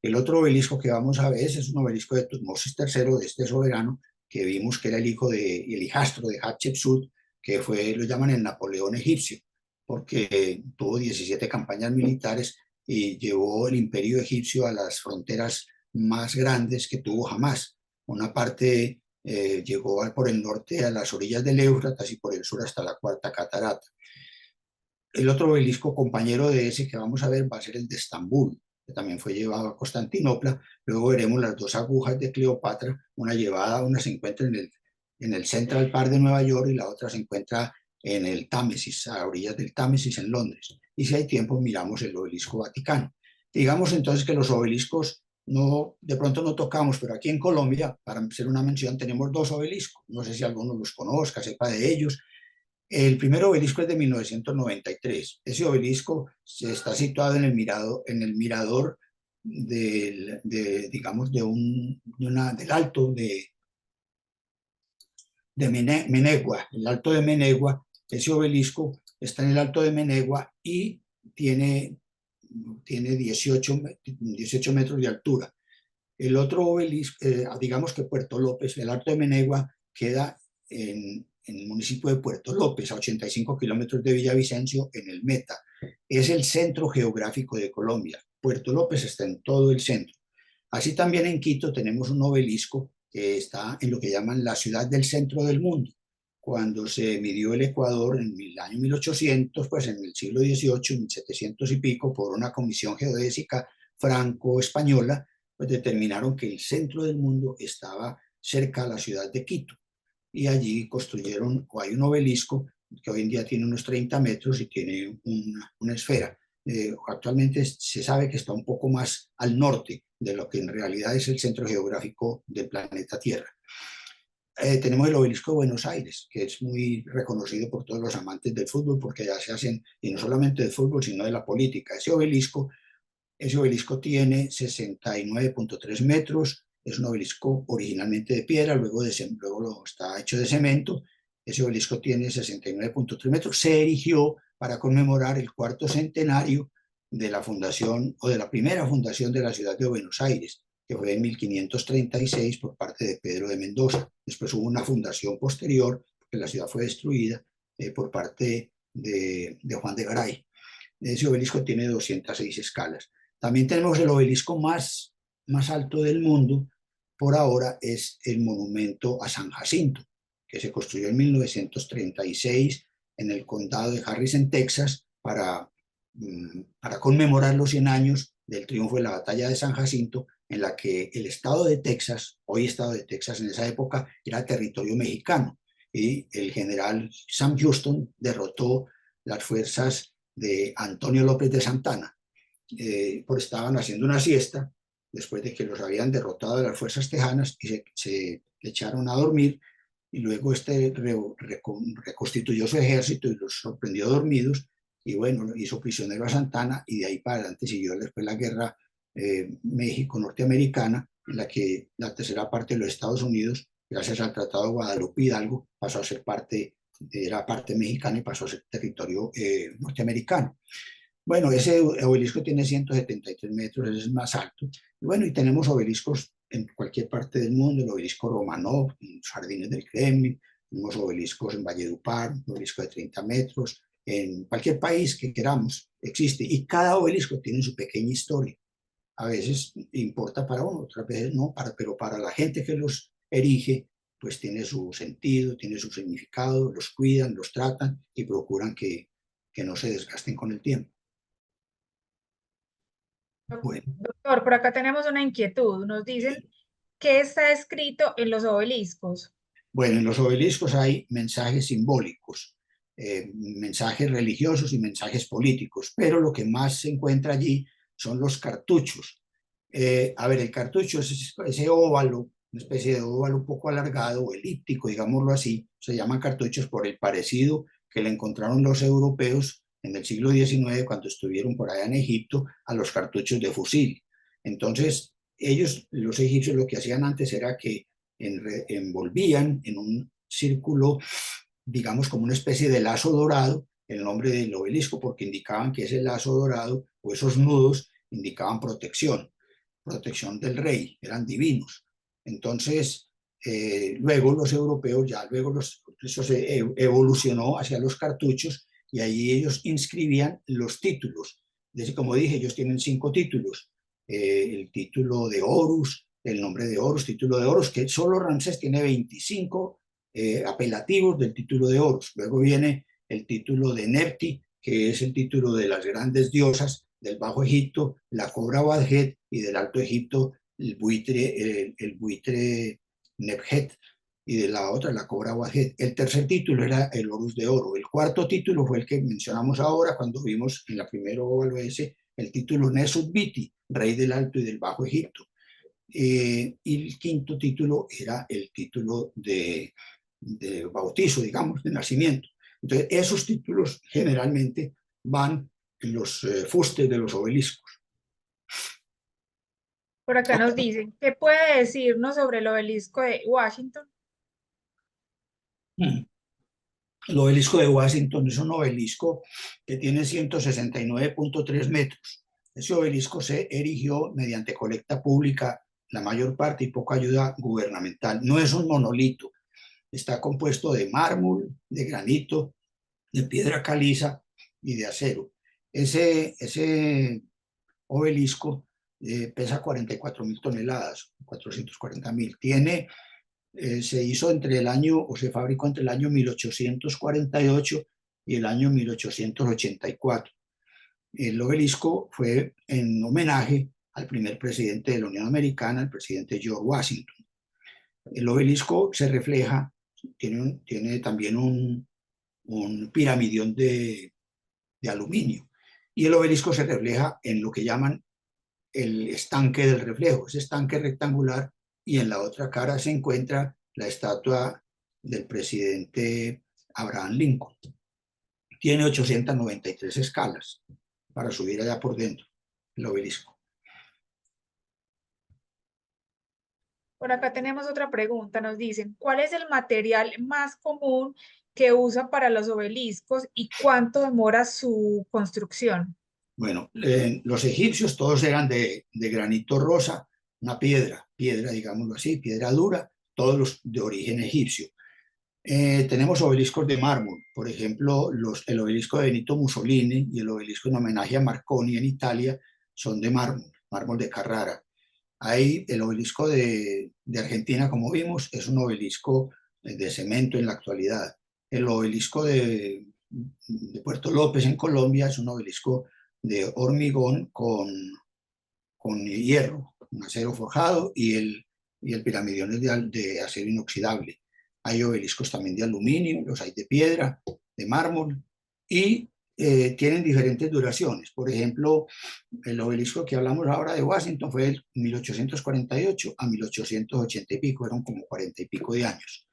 El otro obelisco que vamos a ver es un obelisco de Tutmosis III, de este soberano, que vimos que era el hijastro de Hatshepsut, que lo llaman el Napoleón egipcio. porque tuvo 17 campañas militares y llevó el imperio egipcio a las fronteras más grandes que tuvo jamás. Una parte llegó por el norte a las orillas del Éufrates y por el sur hasta la Cuarta Catarata. El otro obelisco compañero de ese que vamos a ver va a ser el de Estambul, que también fue llevado a Constantinopla. Luego veremos las dos agujas de Cleopatra, una llevada, una se encuentra en el Central Park de Nueva York y la otra se encuentra en el Támesis, a orillas del Támesis en Londres. Y si hay tiempo, miramos el obelisco Vaticano. Digamos entonces que los obeliscos no, de pronto no tocamos, pero aquí en Colombia, para hacer una mención, tenemos dos obeliscos. No sé si alguno los conozca, sepa de ellos. El primer obelisco es de 1993. Ese obelisco está situado en el mirador digamos, del alto de Menegua, el alto de Menegua. Ese obelisco está en el alto de Menegua y tiene 18 metros de altura. El otro obelisco, digamos que Puerto López, el Alto de Menegua, queda en el municipio de Puerto López, a 85 kilómetros de Villavicencio, en el Meta. Es el centro geográfico de Colombia. Puerto López está en todo el centro. Así también en Quito tenemos un obelisco que está en lo que llaman la ciudad del centro del mundo. Cuando se midió el Ecuador en el año 1800, pues en el siglo XVIII, 1700 y pico, por una comisión geodésica franco-española, pues determinaron que el centro del mundo estaba cerca a la ciudad de Quito. Y allí construyeron, o hay un obelisco que hoy en día tiene unos 30 metros y tiene una esfera. Actualmente se sabe que está un poco más al norte de lo que en realidad es el centro geográfico del planeta Tierra. Tenemos el obelisco de Buenos Aires, que es muy reconocido por todos los amantes del fútbol, porque ya se hacen, y no solamente del fútbol, sino de la política. Ese obelisco tiene 69,3 metros, es un obelisco originalmente de piedra, luego está hecho de cemento. Ese obelisco tiene 69,3 metros, se erigió para conmemorar el cuarto centenario de la fundación o de la primera fundación de la ciudad de Buenos Aires, que fue en 1536 por parte de Pedro de Mendoza. Después hubo una fundación posterior, porque la ciudad fue destruida por parte de Juan de Garay. Ese obelisco tiene 206 escalas. También tenemos el obelisco más alto del mundo, por ahora es el monumento a San Jacinto, que se construyó en 1936 en el condado de Harrison, Texas, para conmemorar los 100 años del triunfo de la batalla de San Jacinto, en la que el estado de Texas, hoy estado de Texas en esa época, era territorio mexicano, y el general Sam Houston derrotó las fuerzas de Antonio López de Santana, estaban haciendo una siesta después de que los habían derrotado de las fuerzas tejanas y se echaron a dormir, y luego reconstituyó su ejército y los sorprendió dormidos y bueno, hizo prisionero a Santana, y de ahí para adelante siguió después la guerra México-norteamericana, en la que la tercera parte de los Estados Unidos, gracias al Tratado de Guadalupe Hidalgo, pasó a ser era parte mexicana y pasó a ser territorio norteamericano. Bueno, ese obelisco tiene 173 metros, es el más alto. Y bueno, y tenemos obeliscos en cualquier parte del mundo, el obelisco Romanov, en los jardines del Kremlin, tenemos obeliscos en Valledupar, un obelisco de 30 metros, en cualquier país que queramos, existe. Y cada obelisco tiene su pequeña historia. A veces importa para uno, otras veces no, pero para la gente que los erige, pues tiene su sentido, tiene su significado, los cuidan, los tratan y procuran que no se desgasten con el tiempo. Bueno, Doctor, por acá tenemos una inquietud. Nos dicen qué está escrito en los obeliscos. bueno, en los obeliscos hay mensajes simbólicos, mensajes religiosos y mensajes políticos, pero lo que más se encuentra allí son los cartuchos. A ver, el cartucho es ese óvalo, una especie de óvalo un poco alargado o elíptico, digámoslo así. Se llaman cartuchos por el parecido que le encontraron los europeos en el siglo XIX, cuando estuvieron por allá en Egipto, a los cartuchos de fusil. Entonces, los egipcios, lo que hacían antes era que envolvían en un círculo, digamos, como una especie de lazo dorado, el nombre del obelisco, porque indicaban que ese lazo dorado o esos nudos indicaban protección del rey, eran divinos. Entonces, luego los europeos, eso se evolucionó hacia los cartuchos, y allí ellos inscribían los títulos. Como dije, ellos tienen 5 títulos. El título de Horus, el nombre de Horus, título de Horus, que solo Ramsés tiene 25 apelativos del título de Horus. Luego viene el título de Nepti, que es el título de las grandes diosas del Bajo Egipto, la cobra Badjet, y del Alto Egipto, el buitre Nebhet, y de la otra, la cobra Badjet. El tercer título era el Horus de oro. El cuarto título fue el que mencionamos ahora cuando vimos en la primera OLS el título Nesut-Biti, rey del Alto y del Bajo Egipto. Y el quinto título era el título de bautizo, digamos, de nacimiento. Entonces, esos títulos generalmente van en los fustes de los obeliscos. Por acá nos dicen, ¿qué puede decirnos sobre el obelisco de Washington? El obelisco de Washington es un obelisco que tiene 169.3 metros. Ese obelisco se erigió mediante colecta pública, la mayor parte, y poca ayuda gubernamental. No es un monolito, está compuesto de mármol, de granito, de piedra caliza y de acero. Ese obelisco pesa 44.000 toneladas, 440.000. Se hizo entre el año, o se fabricó entre el año 1848 y el año 1884. El obelisco fue en homenaje al primer presidente de la Unión Americana, el presidente George Washington. El obelisco se refleja, tiene también un piramidión de aluminio, y el obelisco se refleja en lo que llaman el estanque del reflejo, ese estanque rectangular, y en la otra cara se encuentra la estatua del presidente Abraham Lincoln. Tiene 893 escalas para subir allá por dentro, el obelisco. Por acá tenemos otra pregunta. Nos dicen, ¿cuál es el material más común que usa para los obeliscos y cuánto demora su construcción? Bueno, los egipcios todos eran de granito rosa, una piedra, digámoslo así, piedra dura, todos los de origen egipcio. Tenemos obeliscos de mármol, por ejemplo, el obelisco de Benito Mussolini y el obelisco en homenaje a Marconi en Italia son de mármol, mármol de Carrara. Hay el obelisco de Argentina, como vimos, es un obelisco de cemento en la actualidad. El obelisco de Puerto López en Colombia es un obelisco de hormigón con hierro, un acero forjado, y el piramidión es de acero inoxidable. Hay obeliscos también de aluminio, los hay de piedra, de mármol, y tienen diferentes duraciones. Por ejemplo, el obelisco que hablamos ahora de Washington fue de 1848 a 1880 y pico, eran como 40 y pico de años.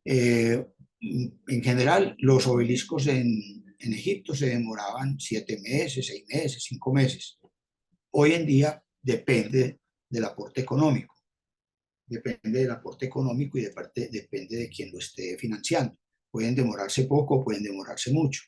En general, los obeliscos en Egipto se demoraban 7 meses, 6 meses, 5 meses. Hoy en día depende del aporte económico. Depende del aporte económico y depende de quién lo esté financiando. Pueden demorarse poco, pueden demorarse mucho.